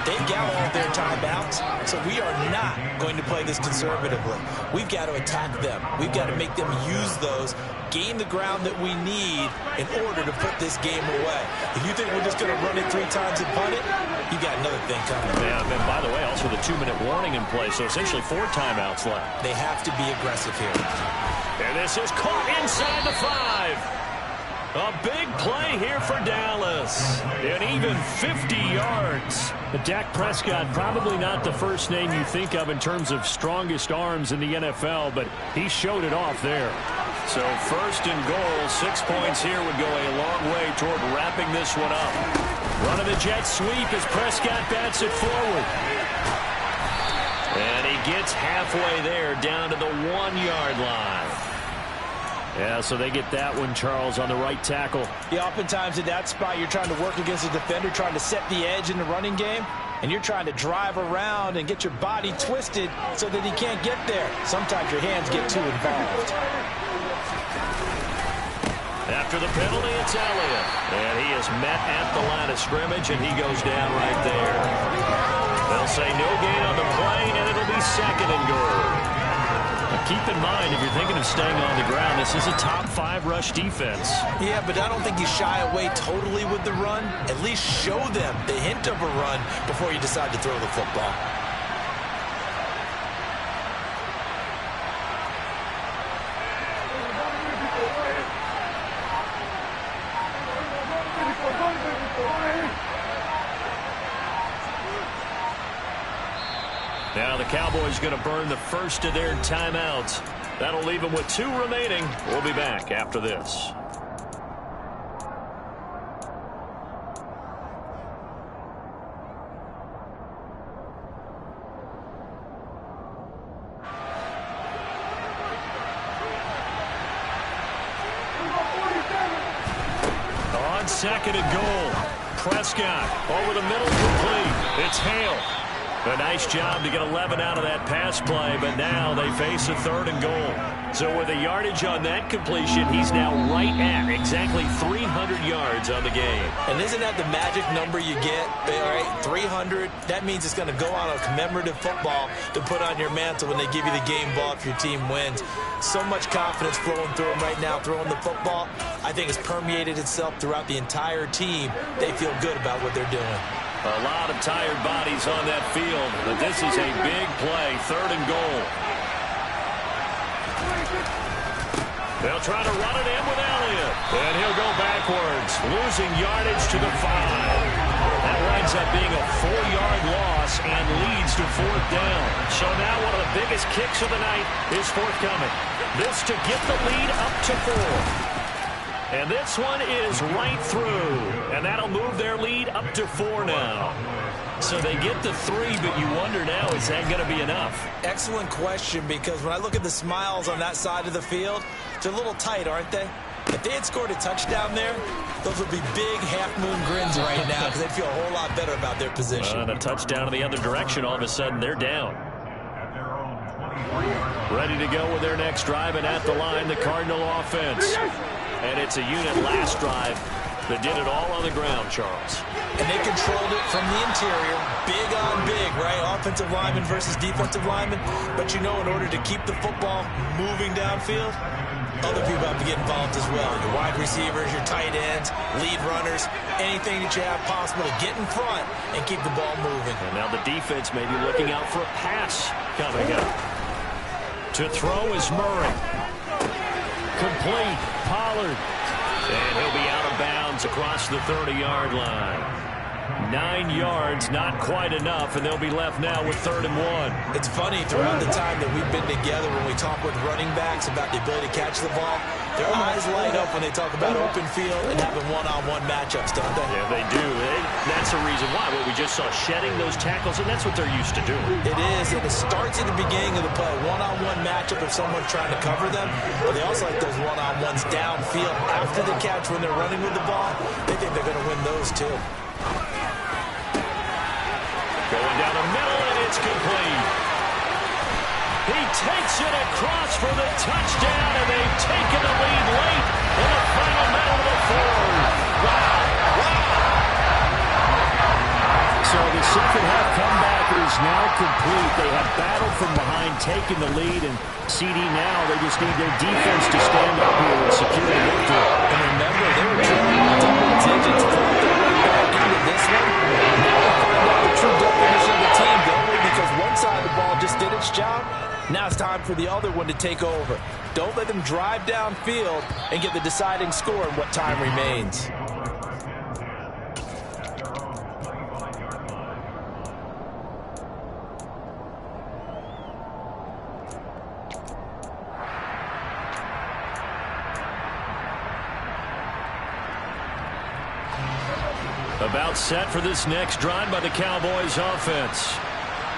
They've got all their timeouts, so we are not going to play this conservatively. We've got to attack them. We've got to make them use those, gain the ground that we need in order to put this game away. If you think we're just going to run it 3 times and punt it, you got another thing coming. Yeah, and by the way, also the 2-minute warning in play, so essentially 4 timeouts left. They have to be aggressive here. And this is caught inside the 5. A big play here for Dallas. And even 50 yards. But Dak Prescott, probably not the first name you think of in terms of strongest arms in the NFL, but he showed it off there. So first and goal, 6 points here would go a long way toward wrapping this one up. Running the jet sweep as Prescott bats it forward. And he gets halfway there down to the 1-yard line. Yeah, so they get that one, Charles, on the right tackle. Yeah, oftentimes in that spot, you're trying to work against a defender, trying to set the edge in the running game, and you're trying to drive around and get your body twisted so that he can't get there. Sometimes your hands get too involved. After the penalty, it's Elliott. And he is met at the line of scrimmage, and he goes down right there. They'll say no gain on the play, and it'll be 2nd and goal. Now keep in mind, if you're thinking of staying on the ground, this is a top 5 rush defense. Yeah, but I don't think you shy away totally with the run. At least show them the hint of a run before you decide to throw the football. Now the Cowboys going to burn the first of their timeouts. That'll leave them with 2 remaining. We'll be back after this. On 2nd and goal, Prescott over the middle, complete. It's Hale. A nice job to get 11 out of that pass play, but now they face a 3rd and goal. So with the yardage on that completion, he's now right at exactly 300 yards on the game. And isn't that the magic number you get? All right, 300, that means it's going to go on a commemorative football to put on your mantle when they give you the game ball if your team wins. So much confidence flowing through him right now, throwing the football. I think it's permeated itself throughout the entire team. They feel good about what they're doing. A lot of tired bodies on that field, but this is a big play, 3rd and goal. They'll try to run it in with Elliott, and he'll go backwards, losing yardage to the 5. That winds up being a 4-yard loss and leads to 4th down. So now one of the biggest kicks of the night is forthcoming. This to get the lead up to 4. And this one is right through. And that'll move their lead up to 4 now. So they get the 3, but you wonder now, is that going to be enough? Excellent question, because when I look at the smiles on that side of the field, they're a little tight, aren't they? If they had scored a touchdown there, those would be big half-moon grins right now because they'd feel a whole lot better about their position. And a touchdown in the other direction, all of a sudden they're down. Ready to go with their next drive, and at the line, the Cardinal offense. And it's a unit last drive that did it all on the ground, Charles. And they controlled it from the interior, big on big, right? Offensive lineman versus defensive lineman. But you know, in order to keep the football moving downfield, other people have to get involved as well. Your wide receivers, your tight ends, lead runners, anything that you have possible to get in front and keep the ball moving. And now the defense may be looking out for a pass coming up. To throw is Murray. Complete. Pollard. And he'll be out of bounds across the 30-yard line. 9 yards, not quite enough, and they'll be left now with 3rd and 1. It's funny, throughout the time that we've been together, when we talk with running backs about the ability to catch the ball, their eyes light up when they talk about open field and having one-on-one matchups, don't they? Yeah, they do. That's the reason why. What we just saw, shedding those tackles, and that's what they're used to doing. It is, and it starts at the beginning of the play. One-on-one matchup if someone's trying to cover them, but they also like those one-on-ones downfield after the catch when they're running with the ball. They think they're going to win those, too. Going down the middle, and it's complete. He takes it across for the touchdown, and they've taken the lead late in the final minute of the 4th. Wow. So the second half comeback is now complete. They have battled from behind, taken the lead, and CD now, they just need their defense to stand up here and secure the victory. And remember, they were trailing double digits back into this one. Now we'll find out the true definition of the team, don't we? Because one side of the ball just did its job. Now it's time for the other one to take over. Don't let them drive downfield and get the deciding score in what time remains. About set for this next drive by the Cowboys offense.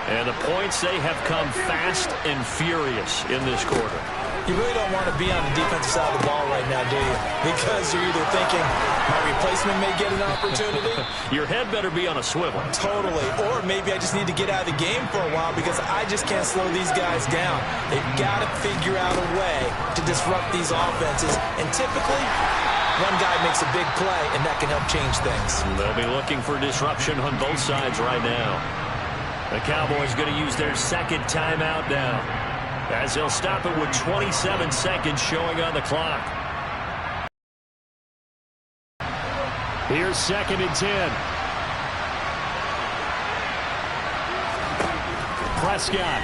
And the points, they have come fast and furious in this quarter. You really don't want to be on the defensive side of the ball right now, do you? Because you're either thinking, my replacement may get an opportunity. Your head better be on a swivel. Totally. Or maybe I just need to get out of the game for a while because I just can't slow these guys down. They've got to figure out a way to disrupt these offenses. And typically, one guy makes a big play, and that can help change things. They'll be looking for disruption on both sides right now. The Cowboys going to use their second timeout now, as they'll stop it with 27 seconds showing on the clock. Here's 2nd and 10. Prescott.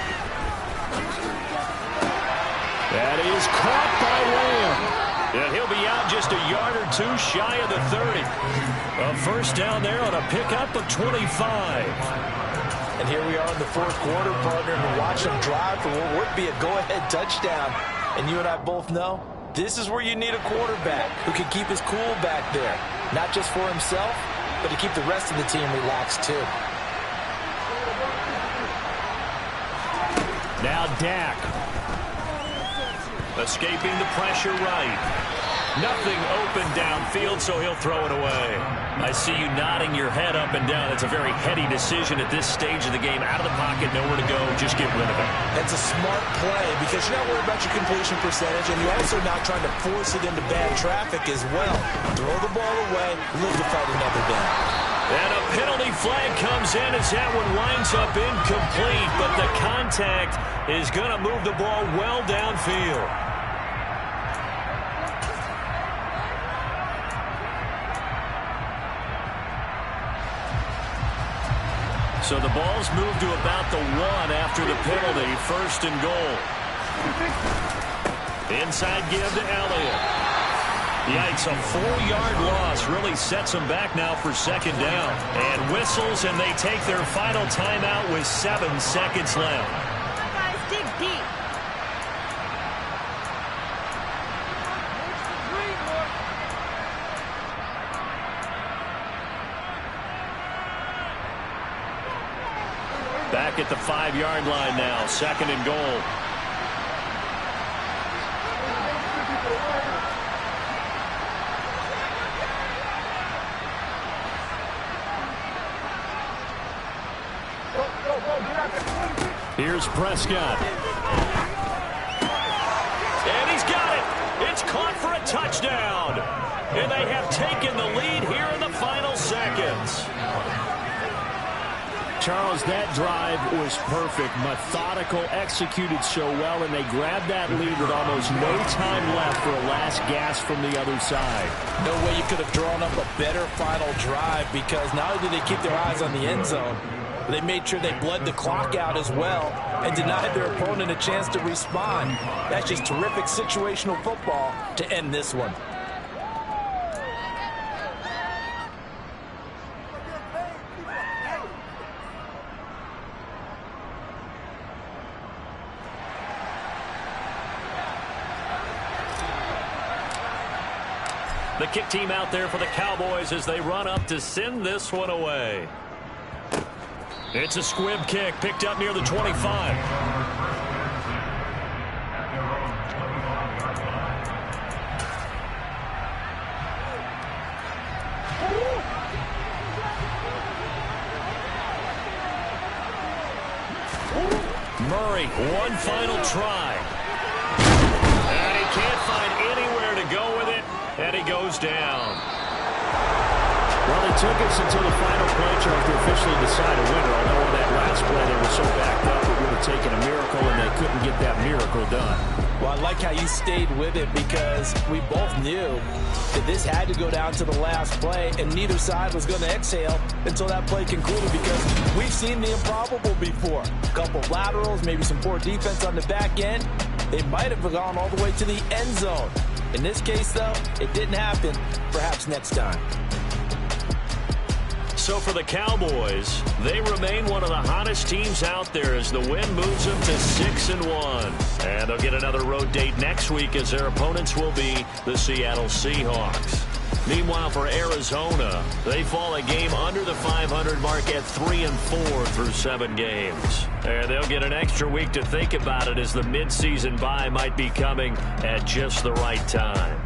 That is caught by Lamb. And he'll be out just a yard or two shy of the 30. A first down there on a pickup of 25. And here we are in the 4th quarter, partner, and watch them drive for what would be a go-ahead touchdown. And you and I both know this is where you need a quarterback who can keep his cool back there. Not just for himself, but to keep the rest of the team relaxed too. Now Dak. Escaping the pressure right. Nothing open downfield, so he'll throw it away. I see you nodding your head up and down. It's a very heady decision at this stage of the game. Out of the pocket, nowhere to go. Just get rid of it. That's a smart play because you're not worried about your completion percentage, and you're also not trying to force it into bad traffic as well. Throw the ball away, live to fight another down. And a penalty flag comes in as that one winds up incomplete, but the contact is going to move the ball well downfield. So the ball's moved to about the 1 after the penalty. 1st and goal. Inside give to Elliott. Yikes, a 4-yard loss really sets them back now for 2nd down. And whistles, and they take their final timeout with 7 seconds left. Guys, dig deep. Back at the 5-yard line now, 2nd and goal. Here's Prescott. And he's got it. It's caught for a touchdown. And they have taken the lead here in the final seconds. Charles, that drive was perfect, methodical, executed so well, and they grabbed that lead with almost no time left for a last gasp from the other side. No way you could have drawn up a better final drive because not only did they keep their eyes on the end zone, but they made sure they bled the clock out as well and denied their opponent a chance to respond. That's just terrific situational football to end this one. The kick team out there for the Cowboys as they run up to send this one away. It's a squib kick picked up near the 25. Murray, one final try. And he can't find anywhere to go with it, and he goes down. Well, it took us until the final play charge to officially decide a winner. Although on that last play they were so backed up, it would have taken a miracle, and they couldn't get that miracle done. Well, I like how you stayed with it because we both knew that this had to go down to the last play, and neither side was going to exhale until that play concluded because we've seen the improbable before. A couple of laterals, maybe some poor defense on the back end. They might have gone all the way to the end zone. In this case, though, it didn't happen. Perhaps next time. So for the Cowboys, they remain one of the hottest teams out there as the win moves them to 6-1. And they'll get another road date next week as their opponents will be the Seattle Seahawks. Meanwhile, for Arizona, they fall a game under the 500 mark at 3-4 through 7 games. And they'll get an extra week to think about it as the midseason bye might be coming at just the right time.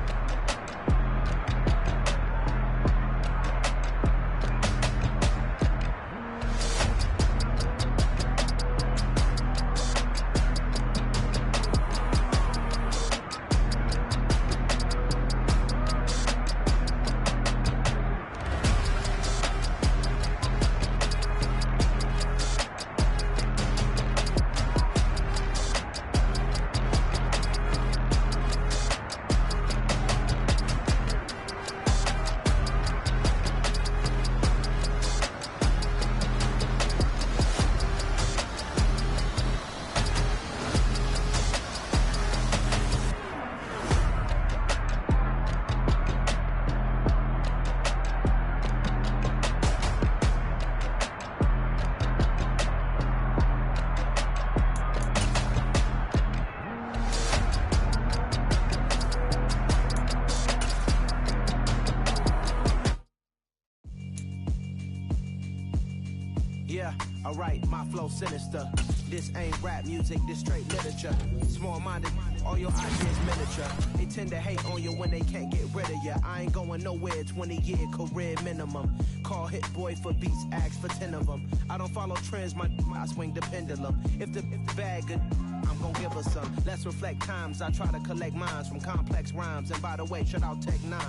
Yeah, alright, my flow sinister. This ain't rap music, this straight literature. Small-minded, all your ideas miniature. They tend to hate on you when they can't get rid of you. I ain't going nowhere, 20-year career minimum. Call Hit Boy for beats, ask for 10 of them. I don't follow trends, I swing the pendulum. If the bag good, I'm gonna give her some. Let's reflect times, I try to collect minds from complex rhymes. And by the way, shout out Tech 9.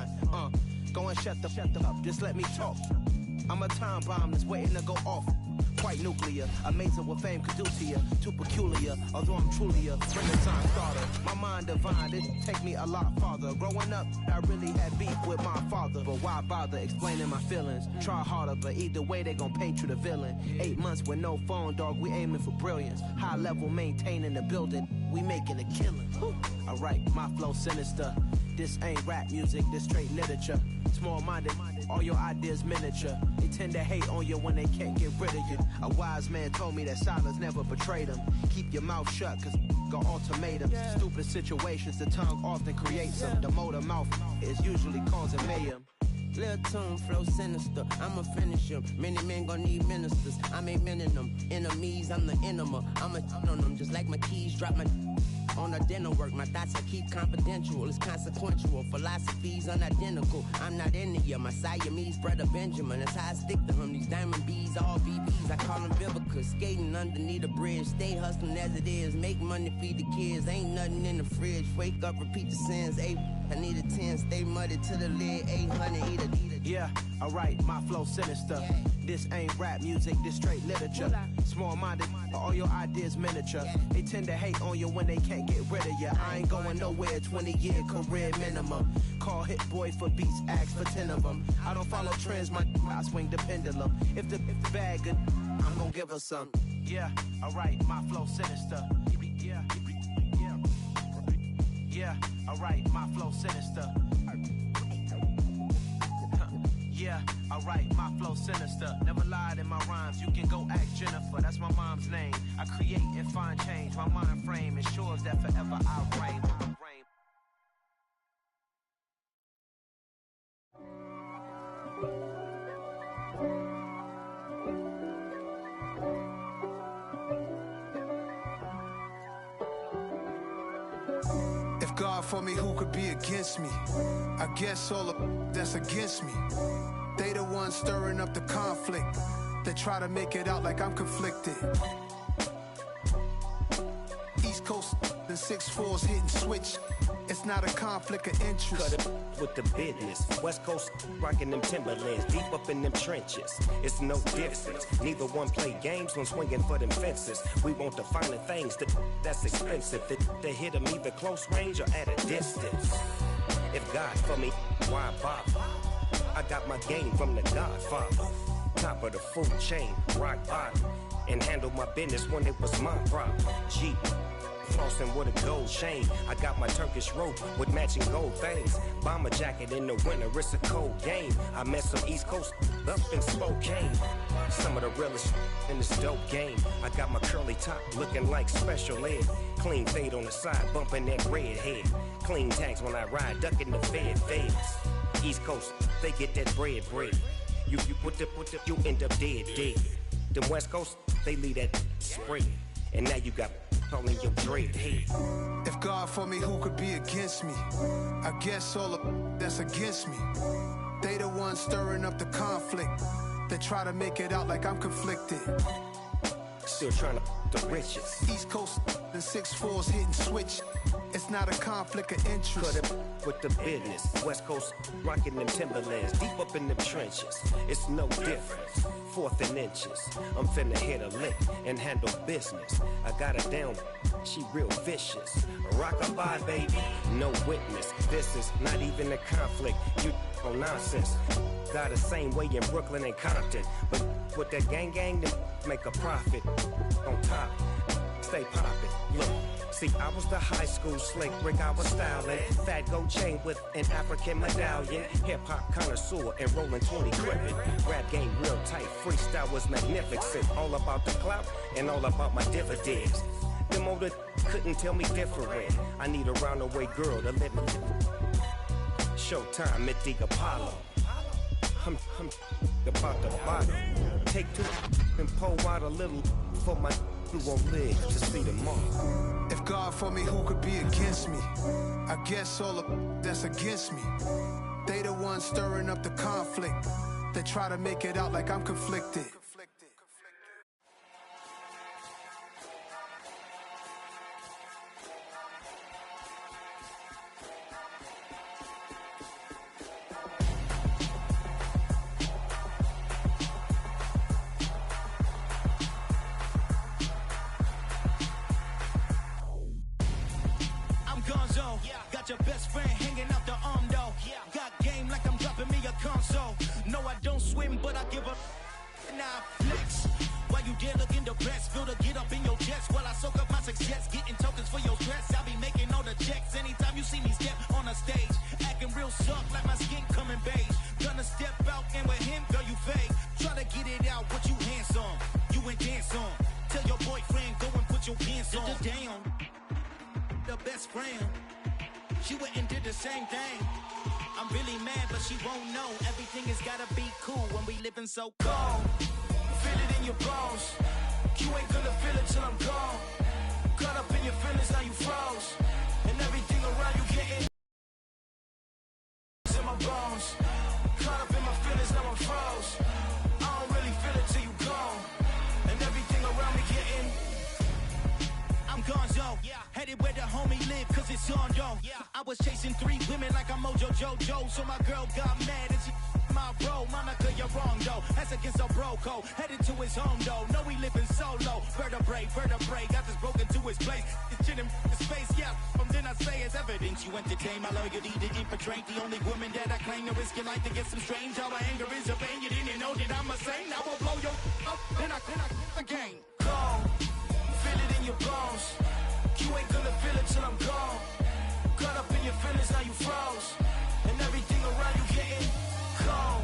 Go and shut the up, just let me talk. I'm a time bomb that's waiting to go off. Quite nuclear, amazing what fame could do to you. Too peculiar, although I'm truly a Renaissance starter. My mind divine, it take me a lot farther. Growing up, I really had beef with my father. But why bother explaining my feelings? Try harder, but either way they gon' paint you the villain. 8 months with no phone, dog, we aiming for brilliance. High level maintaining the building, we making a killing. Alright, my flow sinister. This ain't rap music, this straight literature. Small-minded, all your ideas miniature. They tend to hate on you when they can't get rid of you. A wise man told me that silence never betrayed him. Keep your mouth shut, cause got ultimatums. Stupid situations, the tongue often creates them. The motor mouth is usually causing mayhem. Lil' tune, flow sinister, I'ma finish him. Many men gon' need ministers, I'm a men in them. Enemies, I'm the enema, I'ma on them. Just like my keys, drop my on the dental work. My thoughts I keep confidential, it's consequential. Philosophies unidentical, I'm not into you. My Siamese brother Benjamin, that's how I stick to him. These diamond bees, all VBs, I call them Vivica. Skating underneath the bridge, stay hustling as it is. Make money, feed the kids, ain't nothing in the fridge. Wake up, repeat the sins, I need a 10, stay muddy to the lid, 800, eat a. Yeah, alright, my flow sinister. This ain't rap music, this straight literature. Small-minded, all your ideas miniature. They tend to hate on you when they can't get rid of you. I ain't going nowhere, 20-year career minimum. Call Hit Boy for beats, ask for 10 of them. I don't follow trends, I swing the pendulum. If the bag good, I'm gonna give her some. Yeah, alright, my flow sinister. Yeah, alright, my flow sinister. Yeah, alright, my flow sinister. Never lied in my rhymes, you can go ask Jennifer. That's my mom's name. I create and find change. My mind frame ensures that forever I reign. If God for me, who could be against me? I guess all of that's against me. They the ones stirring up the conflict. They try to make it out like I'm conflicted. East Coast, the 6'4s hitting switch. It's not a conflict of interest. Cut it with the business. West Coast rocking them Timberlands, deep up in them trenches. It's no difference. Neither one play games when swinging for them fences. We want the finer things that's expensive. They hit them either close range or at a distance. If God for me, why bother? I got my game from the Godfather. Top of the food chain, rock bottom. And handle my business when it was my problem. Jeep. Flossing with a gold chain. I got my Turkish rope with matching gold things. Bomber jacket in the winter, it's a cold game. I met some East Coast up in Spokane. Some of the realest in this dope game. I got my curly top looking like special ed. Clean fade on the side, bumping that red head. Clean tags when I ride, ducking the feds. East Coast, they get that bread. You you end up dead. Them West Coast, they leave that spray. And now you got all in your dread head. If God for me, who could be against me? I guess all of that's against me. They the ones stirring up the conflict. They try to make it out like I'm conflicted. Still trying to the riches. East Coast, the 6'4s hitting switch. It's not a conflict of interest. Cut it with the business. West Coast rocking them Timberlands, deep up in them trenches. It's no difference. 4th and inches. I'm finna hit a lick and handle business. I got her down, she real vicious. Rock-a-bye, baby, no witness. This is not even a conflict. You on nonsense. Got the same way in Brooklyn and Compton. But with that gang, then make a profit. On top, stay poppin'. Look. See, I was the high school slick Rick, I was styling. Fat gold chain with an African medallion. Hip-hop connoisseur and rolling 20 gripping. Rap game real tight, freestyle was magnificent. All about the clout and all about my dividends. Them older couldn't tell me different. I need a roundaway girl to let me. Showtime at the Apollo. I'm about to bottle. Take 2 and pull out a little for my who won't live to see tomorrow. If God for me, who could be against me? I guess all of that's against me. They the ones stirring up the conflict. They try to make it out like I'm conflicted. Your best friend hanging out the arm though. Got game like I'm dropping me a console. No, I don't swim, but I give a now flex. While you there looking depressed, feel the get up in your chest while I soak up my success, getting tokens for your stress. I be making all the checks anytime you see me step on a stage, acting real soft like my skin coming beige. Gonna step out and with him, girl, you fake. Try to get it out, what you hands on, you ain't dance on. Tell your boyfriend go and put your pants on. Down, the best friend. She went and did the same thing. I'm really mad, but she won't know. Everything has gotta be cool when we living so cold. Feel it in your bones. You ain't gonna feel it till I'm gone. Caught up in your feelings, now you froze. And everything around you getting in my bones. Caught up in my feelings, now I'm froze. I don't really feel it till you gone. And everything around me getting. I'm gonzo, headed where the homie live, cause it's on though. I was chasing 3 women like I'm Mojo Jojo, so my girl got mad and she my bro. Monica, you're wrong though, that's against our bro code. Headed to his home though, no we living solo. Vertebrae, got this broken to his place. It's shit in his face, from then I say it's evidence. You entertain my loyalty to infiltrate. The only woman that I claim to risk your life to get some strange. All my anger is a pain, you didn't know that I'm a saint. Now I'll blow your up, then I again. Cold. Feel it in your bones. You ain't gonna feel it till I'm gone. Caught up in your feelings, now you froze. And everything around you getting cold.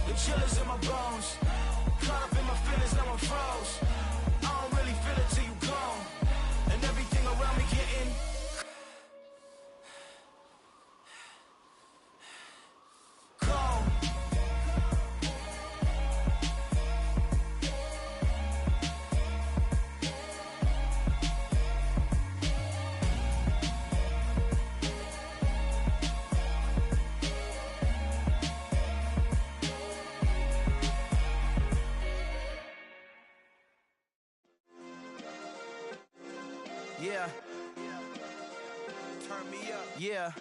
The chillers in my bones. Caught up in my feelings, now I'm froze. I don't really feel it till you gone. And everything around me getting cold. Yeah. Turn me up. Yeah.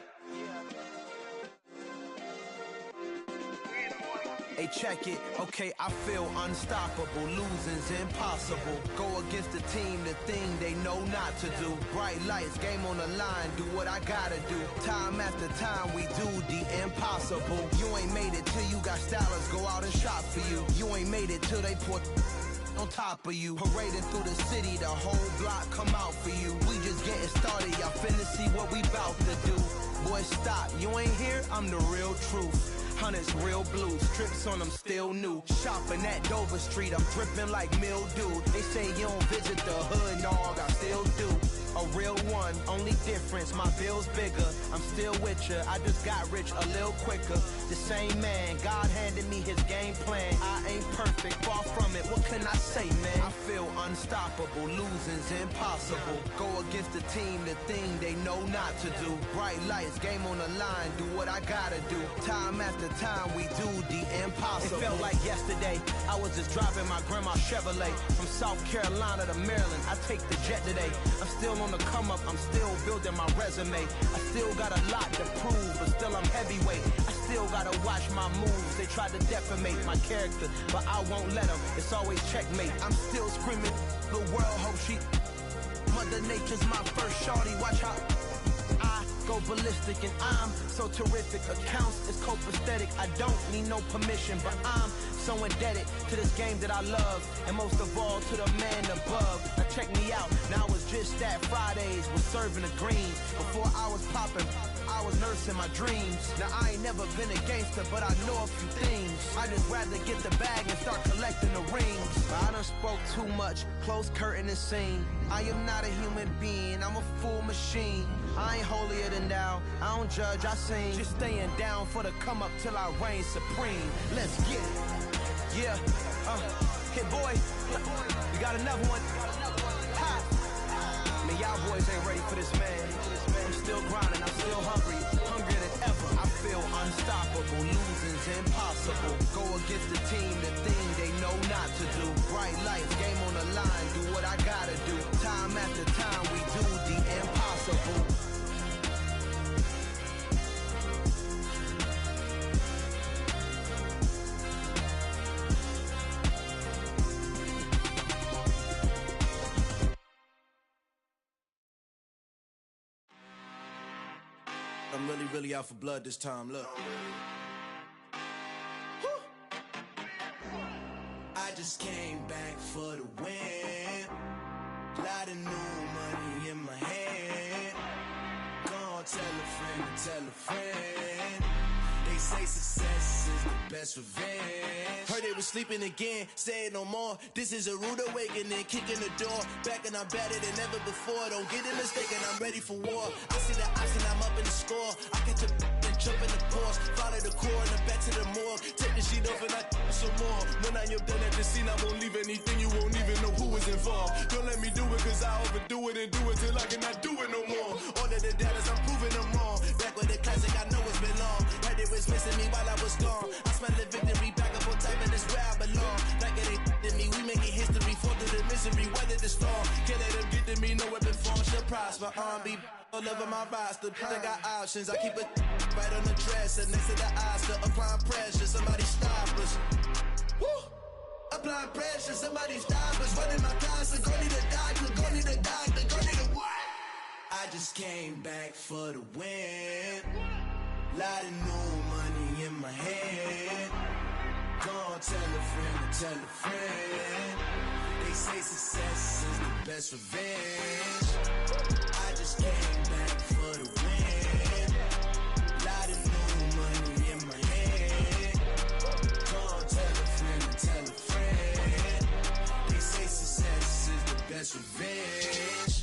Hey, check it. Okay, I feel unstoppable. Losing's impossible. Go against the team, the thing they know not to do. Bright lights, game on the line. Do what I gotta do. Time after time, we do the impossible. You ain't made it till you got stylers go out and shop for you. You ain't made it till they put on top of you. Parading through the city, the whole block come out for you. We just getting started, y'all finna see what we bout to do. Boy, stop, you ain't here, I'm the real truth. Hunters, real blue, strips on them still new. Shopping at Dover Street, I'm dripping like mildew. They say you don't visit the hood, dog, I still do. A real one, only difference, my bill's bigger. I'm still with ya, I just got rich a little quicker. The same man, God handed me his game plan. I ain't perfect, far from it, what can I say, man? I feel unstoppable, losing's impossible. Go against the team, the thing they know not to do. Bright lights, game on the line, do what I gotta do. Time after time, we do the impossible. It felt like yesterday, I was just driving my grandma's Chevrolet. From South Carolina to Maryland, I take the jet today. I'm still on the come up, I'm still building my resume. I still got a lot to prove, but still I'm heavyweight. I still gotta watch my moves. They tried to defamate my character, but I won't let them. It's always checkmate. I'm still screaming, the world hope she. Mother Nature's my first shorty. Watch how I go ballistic, and I'm so terrific. Accounts is copacetic. I don't need no permission, but I'm so indebted to this game that I love, and most of all to the man above. Now check me out, now it's just that Fridays was serving the greens. Before I was popping, I was nursing my dreams. Now I ain't never been a gangster, but I know a few things. I just rather get the bag and start collecting the rings. But I done spoke too much, close curtain and scene. I am not a human being, I'm a full machine. I ain't holier than thou, I don't judge, I sing. Just staying down for the come up till I reign supreme. Let's get it. Yeah, hit boy, we got another one. Ha! Man, y'all boys ain't ready for this, man. I'm still grinding, I'm still hungry, hungrier than ever. I feel unstoppable, losing's impossible. Go against the team, the thing they know not to do. Bright lights, game on the line, do what I gotta do. Time after time, we do the impossible. I'm really out for blood this time, look. I just came back for the win. Lot of new money in my hand. Gonna tell a friend to tell a friend. They say success is the best revenge. Heard they was sleeping again, say it no more. This is a rude awakening, kicking the door. Back and I'm better than ever before. Don't get it mistaken, I'm ready for war. I see the option, I'm up in the score. I catch a and jump in the course. Follow the core and back to the morgue. Take the sheet off and I some more. When I am done at the scene, I won't leave anything. You won't even know who is involved. Don't let me do it, cause I overdo it and do it till I cannot do it no more. All of the doubters, I'm proving them wrong. Back with the classic, I know it's been long. Heard it was missing me while I was gone. I smell the victory, back up on time, and it's where I belong. Like it ain't to me, we making history. Fall through the misery, weather the storm. Can't let them get to me, no weapon form should prosper. Be all over my roster, I got options. I keep it right on the dresser, next to the Oscar. Applying pressure, somebody stop us. Woo! Applying pressure, somebody stop us. Running my class, go need a doctor, go need a doctor, go need a what? I just came back for the win. Lot of new money in my hand. Gonna tell a friend to tell a friend. They say success is the best revenge. I just came back for the win. Lot of new money in my hand. Gonna tell a friend to tell a friend. They say success is the best revenge.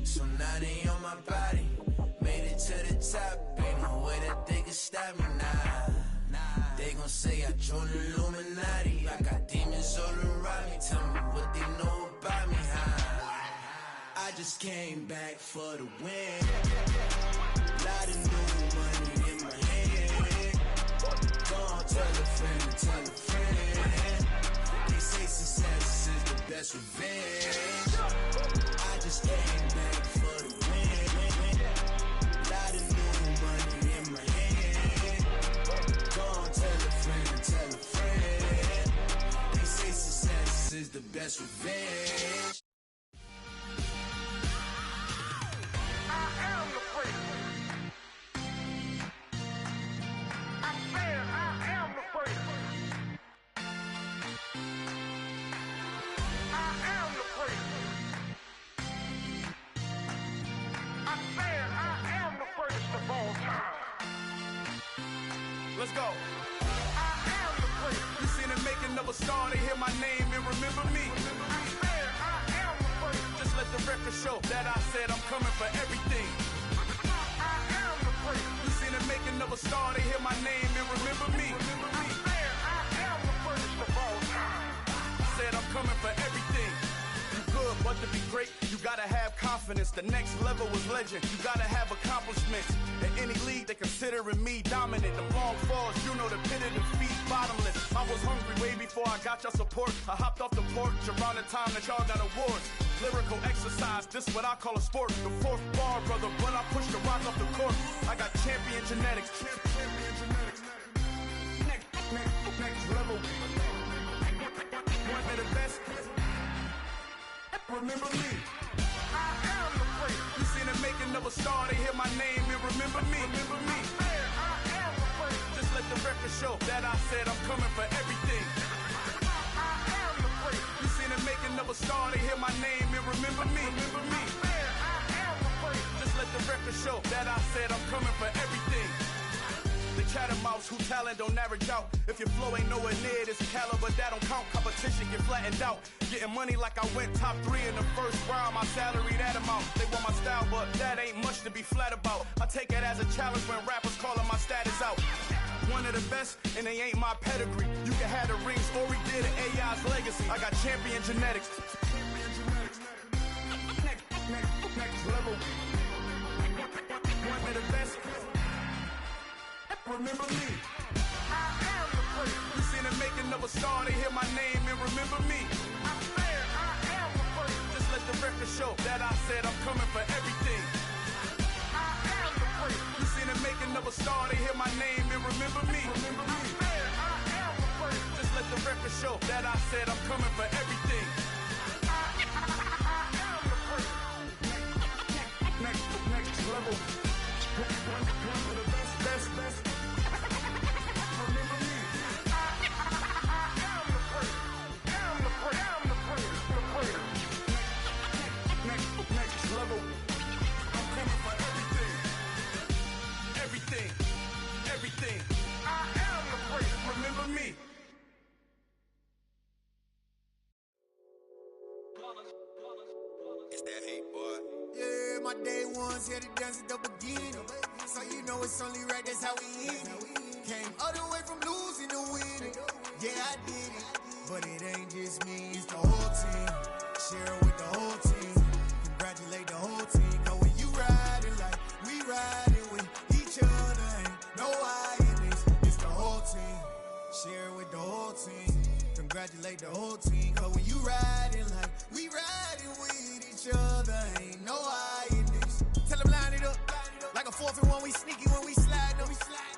So now they on my body. Made it to the top. Ain't no way that they can stop me now. They gon' say I joined the Illuminati. I got demons all around me. Tell me what they know about me, huh? I just came back for the win. Lot of new money in my hand. Gonna tell a friend to tell a friend. They say success is the best revenge. I just just came back for the win. Lot of new money in my hand. Go on, tell a friend. They say success is the best revenge. Let's go. You seen the making of a star, they hear my name and remember me. Just let the record show that I said I'm coming for everything. You seen the making of a star, they hear my name and remember me. Said I'm coming for everything. You good, but to be great, you gotta have confidence. The next level was legend. You gotta have accomplishments. In any league, they considering me dominant. The long falls, you know the pit of defeat, bottomless. I was hungry way before I got your support. I hopped off the porch around the time that y'all got awards. Lyrical exercise, this what I call a sport. The fourth bar, brother, when I push the rock off the court. I got champion genetics. Next level. One of the best. Remember me. You seen the making of a star, they hear my name and remember me. Just let the record show that I said I'm coming for everything. You seen the making of a star, they hear my name and remember me. Just let the record show that I said I'm coming for everything. The chattermouths who talent don't average out. If your flow ain't nowhere near this caliber, that don't count. Competition get flattened out. Getting money like I went top 3 in the first round. My salary that amount. They want my style, but that ain't much to be flat about. I take it as a challenge when rappers calling my status out. One of the best, and they ain't my pedigree. You can have the rings, or we did an AI's legacy. I got champion genetics. Next level. One of the best. Remember me. You seen the making of a star, they hear my name and remember me. Just let the record show that I said I'm coming for everything. You seen the making of a star, they hear my name and remember me. Just let the record show that I said I'm coming for everything. Next level. One of the best. Next level. I'm coming for everything. Everything. I am the great. Remember me. It's that hate, boy. Yeah, my day ones here to dance at the beginning. So you know it's only right, that's how we end it. Came all the way from losing to winning. Yeah, I did it. But it ain't just me, it's the whole team. Share it with the whole team. Congratulate the whole team. Cause when you riding like we riding with each other, ain't no I in this. It's the whole team. Share it with the whole team. Congratulate the whole team. Cause when you riding like we riding with each other, ain't no I in this. Tell them line it up. Like a 4th and 1, we sneaky when we slide up.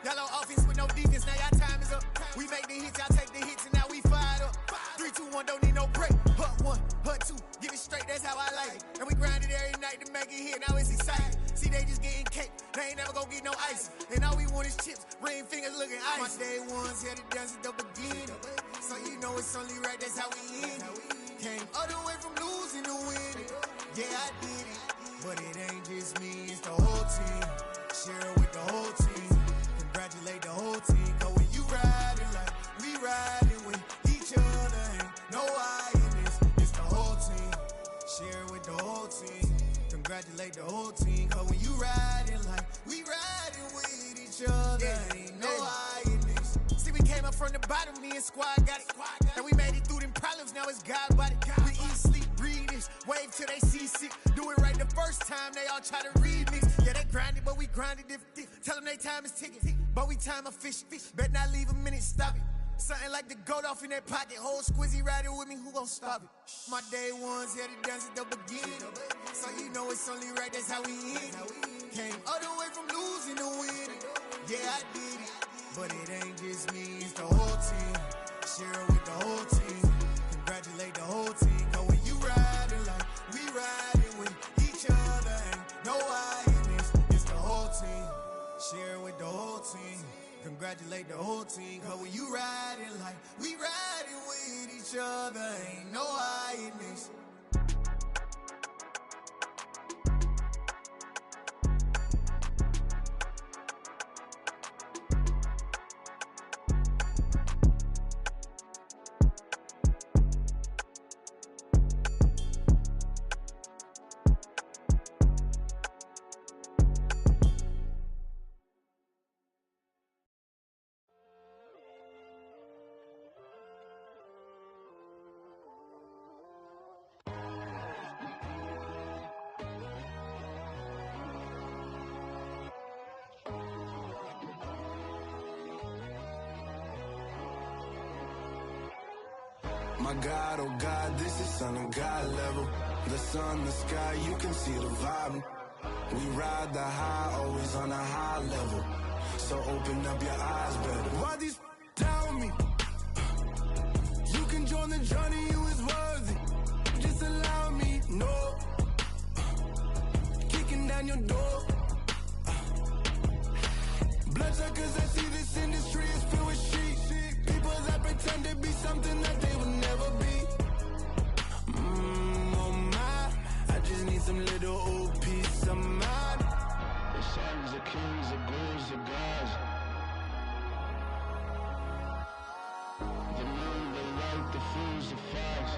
Y'all on offense with no defense, now y'all time is up. We make the hits, y'all take the hits, and now we fired up. 3, 2, 1, don't need no break. Hut 1, hut 2, give it straight, that's how I like it. And we grind it every night to make it hit, now it's exciting. See, they just getting cake, they ain't never gonna get no ice. And all we want is chips, ring fingers looking ice. My day ones here to dance at the beginning. So you know it's only right, that's how we end it. Came all the way from losing to winning. Yeah, I did it. But it ain't just me, it's the whole team. Share it with the whole team. Congratulate the whole team. Cause when you riding like we riding with each other, ain't no I in this. It's the whole team. Share it with the whole team. Congratulate the whole team. Cause when you riding like we riding with each other, ain't no I in this. See, we came up from the bottom, me and squad got it. And we made it through them problems, now it's God body. We eat, sleep, breathe this. Wave till they see sick. Do it right the first time, they all try to remix. Yeah, they grinded, but we grinded different. Tell them they time is ticking, but we time a fish. Bet not leave a minute, stop it. Something like the goat off in that pocket. Whole squizzy riding with me, who gon' stop it? My day ones here to dance at the beginning. So you know it's only right, that's how we end. Came all the way from losing to winning. Yeah, I did it. But it ain't just me, it's the whole team. Share it with the whole team. Congratulate the whole team. Cause when you riding like we riding with each other, ain't no I in this. It's the whole team. Share it with the whole team. Congratulate the whole team. Cause when you riding like we riding with each other, ain't no I in this. My God, oh God, this is Son of God level. The sun, the sky, you can see the vibe. We ride the high, always on a high level. So open up your eyes better. Why these tell me? You can join the journey, you is worthy. Just allow me, no. Kicking down your door. Bloodsuckers, I see this industry is filled with sheep. People that pretend to be something that they will never be. Oh my, I just need some little old peace of mind. The sons of kings, the gurus, the gods. The moon, the light, the fools, the facts.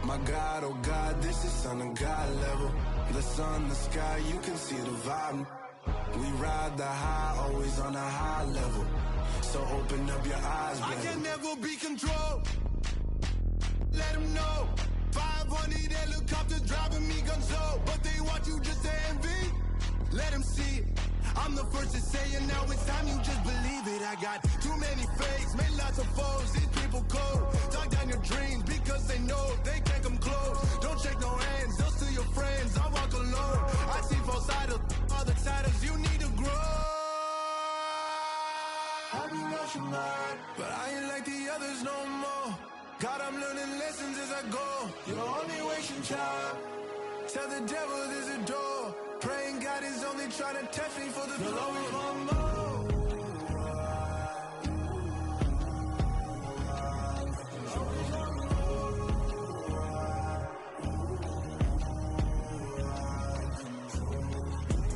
My God, oh God, this is Son of God level. The sun, the sky, you can see the vibe. We ride the high, always on a high level. So open up your eyes, baby. I can never be controlled. Let them know. 500 helicopters driving me gonzo. But they want you just to envy. Let them see it. I'm the first to say it, now it's time you just believe it. I got too many fakes, made lots of foes. These people cold. Talk down your dreams because they know they can't come close. Don't shake no hands, those to your friends. I walk alone. I see false idols, other titles. You need to grow. I be lost your mind, but I ain't like the others no more. God, I'm learning lessons as I go. You're only wasting time. Tell the devil there's a door. Praying God is only trying to test me for the glory of my mom.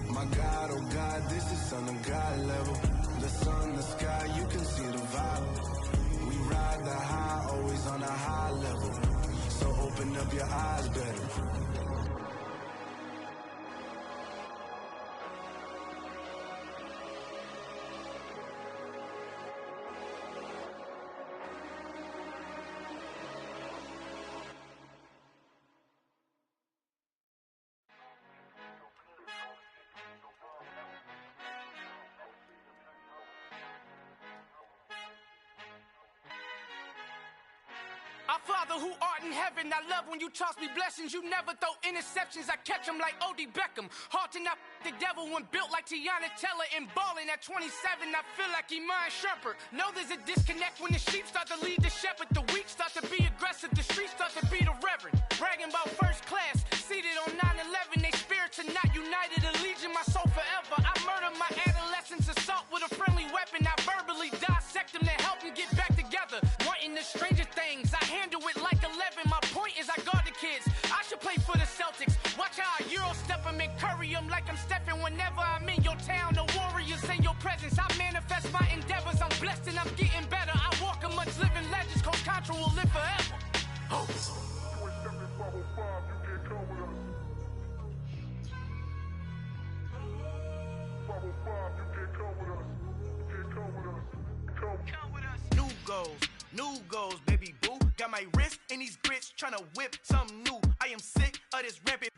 My God, oh God, this is Son of God level. The sun, the sky, you can see the vibe. We ride the high, always on a high level. So open up your eyes better. Our Father who art in heaven, I love when you toss me blessings. You never throw interceptions, I catch them like O.D. Beckham. Hard to not the devil when built like Tiana Teller and balling at 27. I feel like Iman Shumpert. Know there's a disconnect when the sheep start to lead the shepherd. The weak start to be aggressive, the streets start to be the reverend. Bragging about first class, seated on 9/11. They spirits are not united, a legion, my soul forever. I murder my adolescence, assault with a friendly weapon. I verbally dissect them to help them get back together. Wanting the stranger things, I handle it like 11. My point is I guard the kids. I should play for the Celtics. Watch how I Euro step them and curry them like I'm stepping. Whenever I'm in your town, the Warriors in your presence. I manifest my endeavors. I'm blessed and I'm getting better. I walk amongst living legends. Coach Contra will live forever. Oh. New goals, baby boo. Got my wrist in these grits, tryna whip something new. I am sick of this rampant.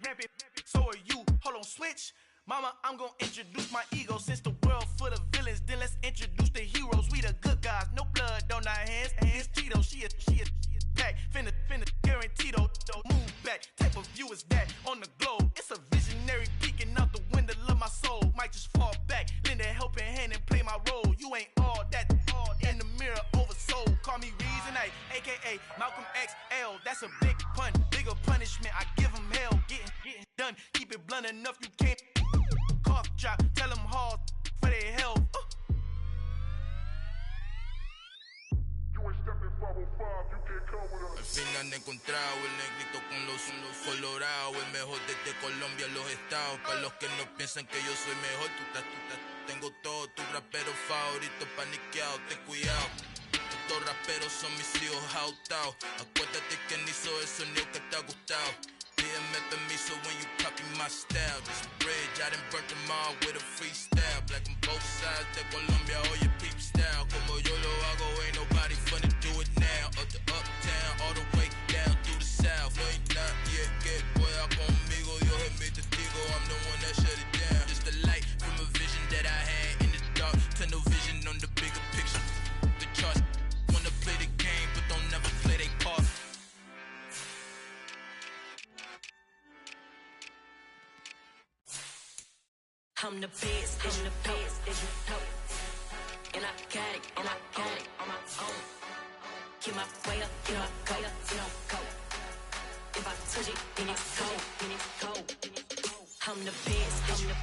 So are you. Hold on, switch. Mama, I'm gonna introduce my ego since the world full of villains. villains, then let's introduce the heroes. We the good guys, no blood on our hands. Hands Tito, she a back. Finna guarantee though. Move back, type of view is that on the globe. It's a visionary peeking out the window of my soul. Might just fall back, lend a helping hand and play my role. You ain't all that in the mirror oversold. Call me Reason A, aka Malcolm XL. That's a big pun, bigger punishment. I give him hell, getting done. Keep it blunt enough, you can't cough drop. Tell them hard for their health. Al fin han encontrado el negrito con los colorados, el mejor desde Colombia, los estados. Para los que no piensan que yo soy mejor, tengo todos tus raperos favoritos paniqueados, ten cuidado. Estos raperos son mis hijos jautados. Acuérdate que ni hizo el sonido que te ha gustado. Pídeme permiso when you copy my style. This bridge, I done burnt them all with a freestyle. Black on both sides de Colombia, oye peep style. Como yo lo hago, ain't nobody finna do it now. Up to uptown, all the way down through the south. No hay nadie que pueda conmigo, Dios es mi testigo. I'm the one that shut it down. Just the light from a vision that I had in the dark. Tunnel vision on the bigger picture. The charts wanna play the game, but don't never play their part. I'm the best, and you know. And I got it, on my own. Get my way up, you know, go. If I touch it, then it's cold. I'm the best, and you know.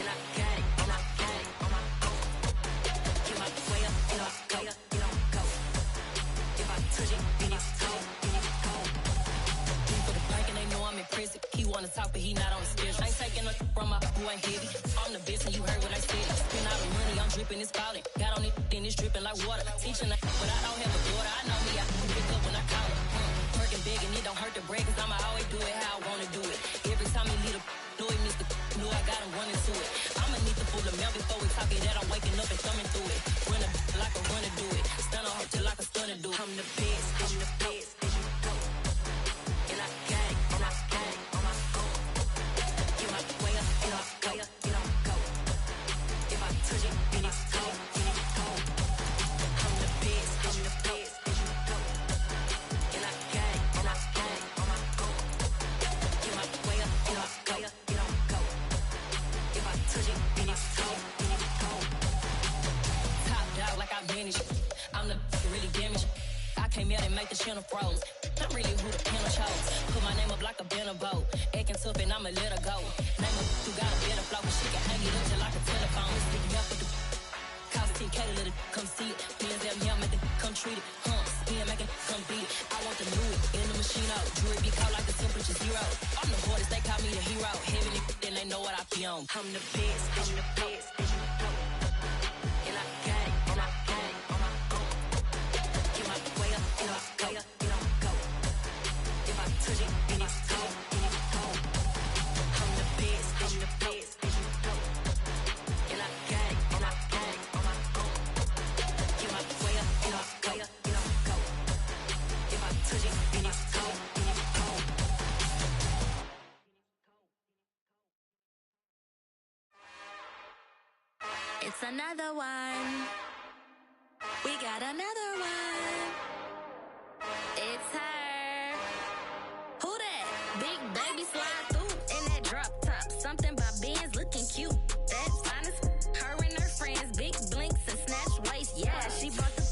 And I got it, on my own. Get my way up, you know, go. If I touch it, then it's cold. For the bike and they know I'm in prison. He wanna talk, but he not on the schedule. I ain't taking no from my who ain't heavy. I'm the best and you heard what I said. Spend all the money, I'm dripping, it's falling. Got on it, then it's dripping like water. Teaching that, but I don't have a daughter. I know me, I can pick up when I call her. Working big and it don't hurt the break, cause I'ma always do it how I wanna do it. Every time he lead a know he missed the know I got him running to it. I'ma need the full amount before we talk it that I'm waking up and thumbing through it. Run a like a runner do it. Stun on her till like a stunner do it. I'm the best, and you know. And I got it, on my own. Get my way up, you know, go. If I touch it, then it's cold. I'm the best, and you know. And I got it, on my own. Get my way up, you know, go. If I touch it, then it's cold. Top dog like I vanished. I'm the really damaged. I came out and make the channel froze. I'm really who the panel chose. Put my name up like a banner boat. Acting tough and I'ma let her go. Name her who got a better flow, but she can hang it up just like a telephone. Stick me up with the cost 10K to let it come see it. Hands at me, I make it come treat it. Spin, make it come beat it. I want the new in the machine out. Jewelry be cold like the temperature 0. I'm the hardest, they call me the hero. Heavy then they know what I be on. I'm the best, and you know. And I got it, on my own. Get my way up, you know, go. If I touch it, then it's cold. I'm the best, and you know. And I got it, on my own. Get my way up, you know, go. If I touch it, then it's cold. It's another one. We got another one. It's her. Who that? Big baby slide through in that drop top. Something about Benz looking cute. That's fine as her and her friends. Big blinks and snatch waist. Yeah, she bought the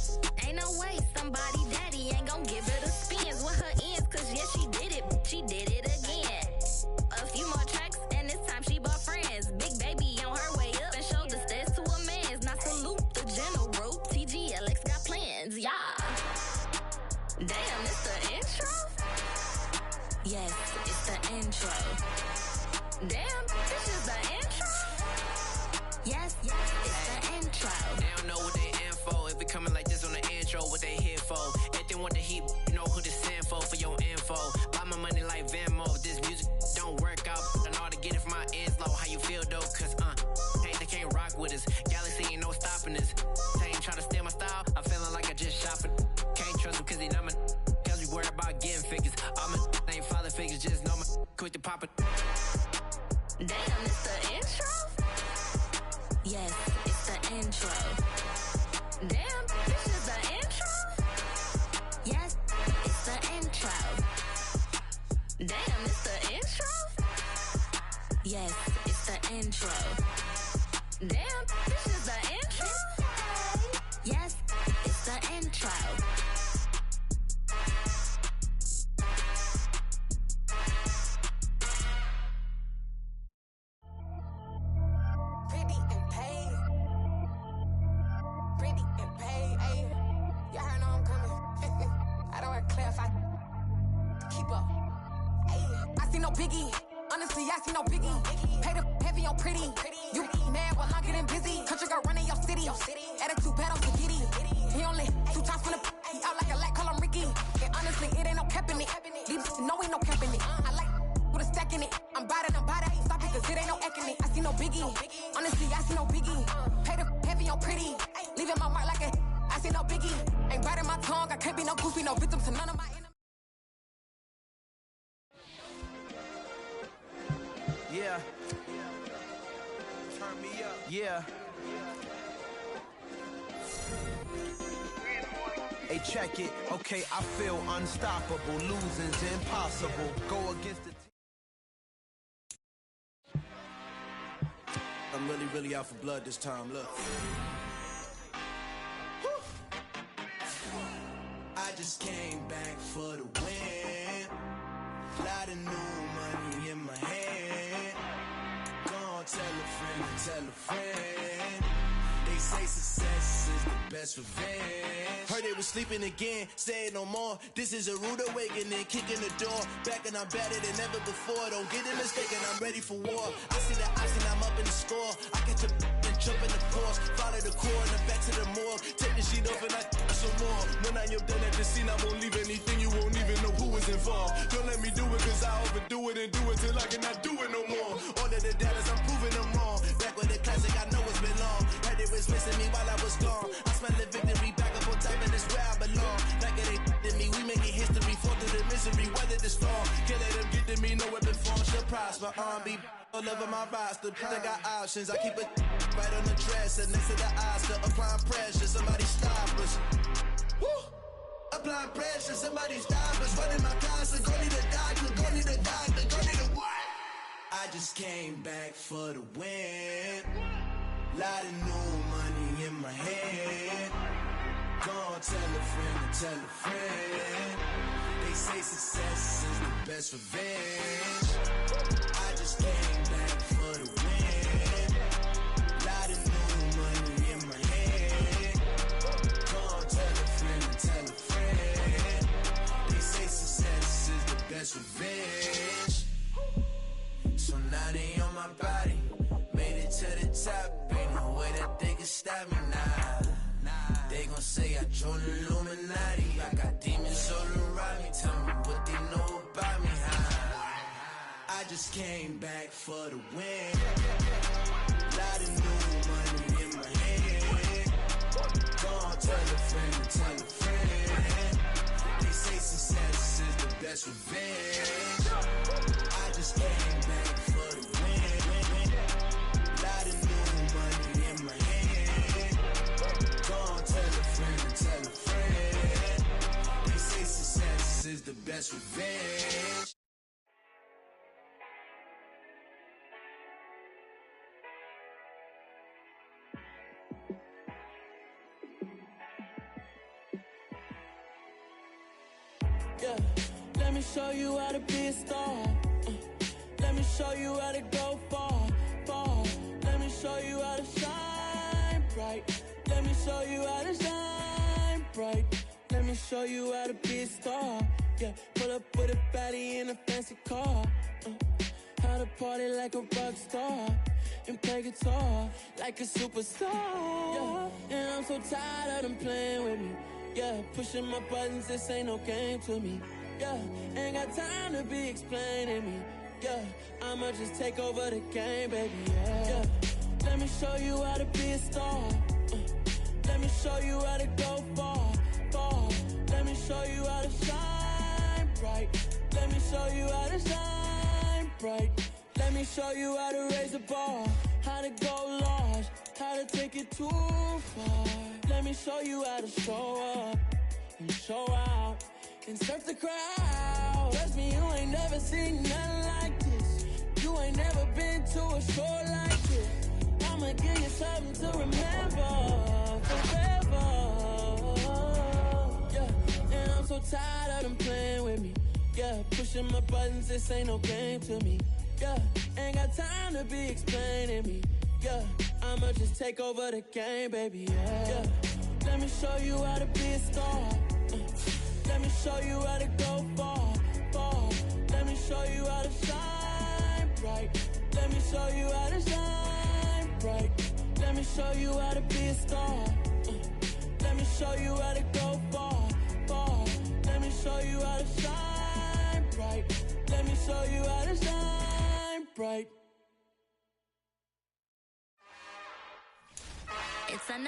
ain't no way. Somebody daddy ain't gon' give her the spins with her ends. Cause yeah, she did it. She did it again. A few more tracks and this time she bought friends. Big baby on her way up and showed the stairs to a man's. Now salute the general. TGLX got plans, yeah. Damn, it's the intro? Yes, it's the intro. Damn, this is the intro? Yes, it's the intro. They don't know what they in for. If we coming like this on the intro, what they here for? If they want the heat, you know who to send for your info. Buy my money like Venmo. This music don't work out. I know how to get it from my ends low. How you feel though? Cause they can't rock with us. Galaxy ain't no stopping us. They ain't trying to steal my style. I'm feeling like I just shot for. Can't trust him cause he not my. Cause we worry about getting figures. All my ain't father figures. Just know my quick to pop it. Damn, it's the intro? Damn, it's the intro? Yes, it's the intro. Damn, this is the intro? Yes, it's the intro. Pretty and paid. Pretty and paid, ayy. Y'all heard know I'm coming. I don't want to clarify. Keep up. Ayy. I see no biggie. Honestly, I see no biggie. Pay the heavy on pretty. You mad while I'm getting busy. Country girl running your city. Attitude bad on spaghetti. He only 2 times from the he out like a light, call him Ricky. And honestly, it ain't no cap in it. These know ain't no cap in it. I like with a stack in it. I'm by that, ain't stop it, cause it ain't no acting it. I see no biggie. Honestly, I see no biggie. Pay the heavy on pretty. Leaving my mark like a I see no biggie. Ain't biting my tongue, I can't be no goofy, no victim to none of my enemies. Yeah. Turn me up. Yeah. Hey, check it. Okay, I feel unstoppable. Losing's impossible. Go against the I'm really out for blood this time. Look. I just came back for the win. Lot of new money in my hand. Gonna tell a friend. They say success is the best revenge. Heard they was sleeping again, say it no more. This is a rude awakening, kicking the door. Back and I'm better than ever before. Don't get it mistaken, I'm ready for war. I see the ice and I'm up in the score. I get to and jump in the course. Follow the core and then back to the morgue. Take the sheet off and I some more. When I am done at the scene, I won't leave anything. You won't even know who was involved. Don't let me do it cause I overdo it and do it till I cannot do it no more. All of the doubters, I'm proving them wrong. Back with the classic, I know it's been long. Heard it was missing me while I was gone. I smell the victory back up on time and it's where I belong. Like it ain't to me, we making history. Fall through the misery, weather the storm. Can't let them get to me, no weapon form should prosper. R&B all over my roster, I got options. I keep it right on the dresser next to the Oscar. Applying pressure, somebody stop us. Woo! Applying pressure, somebody stop us. Running my closet, go need a doctor, go need a doctor, go need a what? I just came back for the win. Lot of new money in my hand. Gonna tell a friend. They say success is the best revenge. I just came back for the win. Lot of new money in my hand. Gonna tell a friend. They say success is the best revenge. So now they on my body. Made it to the top. Ain't no way that they can stop me now. They gon' say I joined the Illuminati. I got demons all around me. Tell me what they know about me, huh? I just came back for the win. Lot of new money in my hand. Gonna tell a friend. They say success is the best revenge. I just came back for the win. Lot of new money in my hand. Gonna tell a friend. They say success is the best revenge. Yeah, let me show you how to be a star. Let me show you how to go far. Let me show you how to shine bright. Let me show you how to shine bright. Let me show you how to be a star. Yeah, pull up with a baddie in a fancy car. How to party like a rock star and play guitar like a superstar. Yeah, and I'm so tired of them playing with me. Yeah, pushing my buttons, this ain't no game to me. Yeah, ain't got time to be explaining me. Yeah, I'ma just take over the game, baby. Yeah, let me show you how to be a star. Let me show you how to go far. Let me show you how to shine bright. Let me show you how to shine bright. Let me show you how to raise the bar, how to go large, how to take it too far. Let me show you how to show up and show out and surf the crowd. Trust me, you ain't never seen nothing like this. You ain't never been to a show like this. I'ma give you something to remember forever. Yeah, and I'm so tired of them playing with me. Yeah, pushing my buttons, this ain't no game to me. Yeah, ain't got time to be explaining me. Yeah, I'ma just take over the game, baby. Yeah, let me show you how to be a star. Let me show you how to go far, far. Let me show you how to shine bright. Let me show you how to shine bright. Let me show you how to be a star. Let me show you how to go far, far. Let me show you how to shine bright. Let me show you how to shine bright. It's another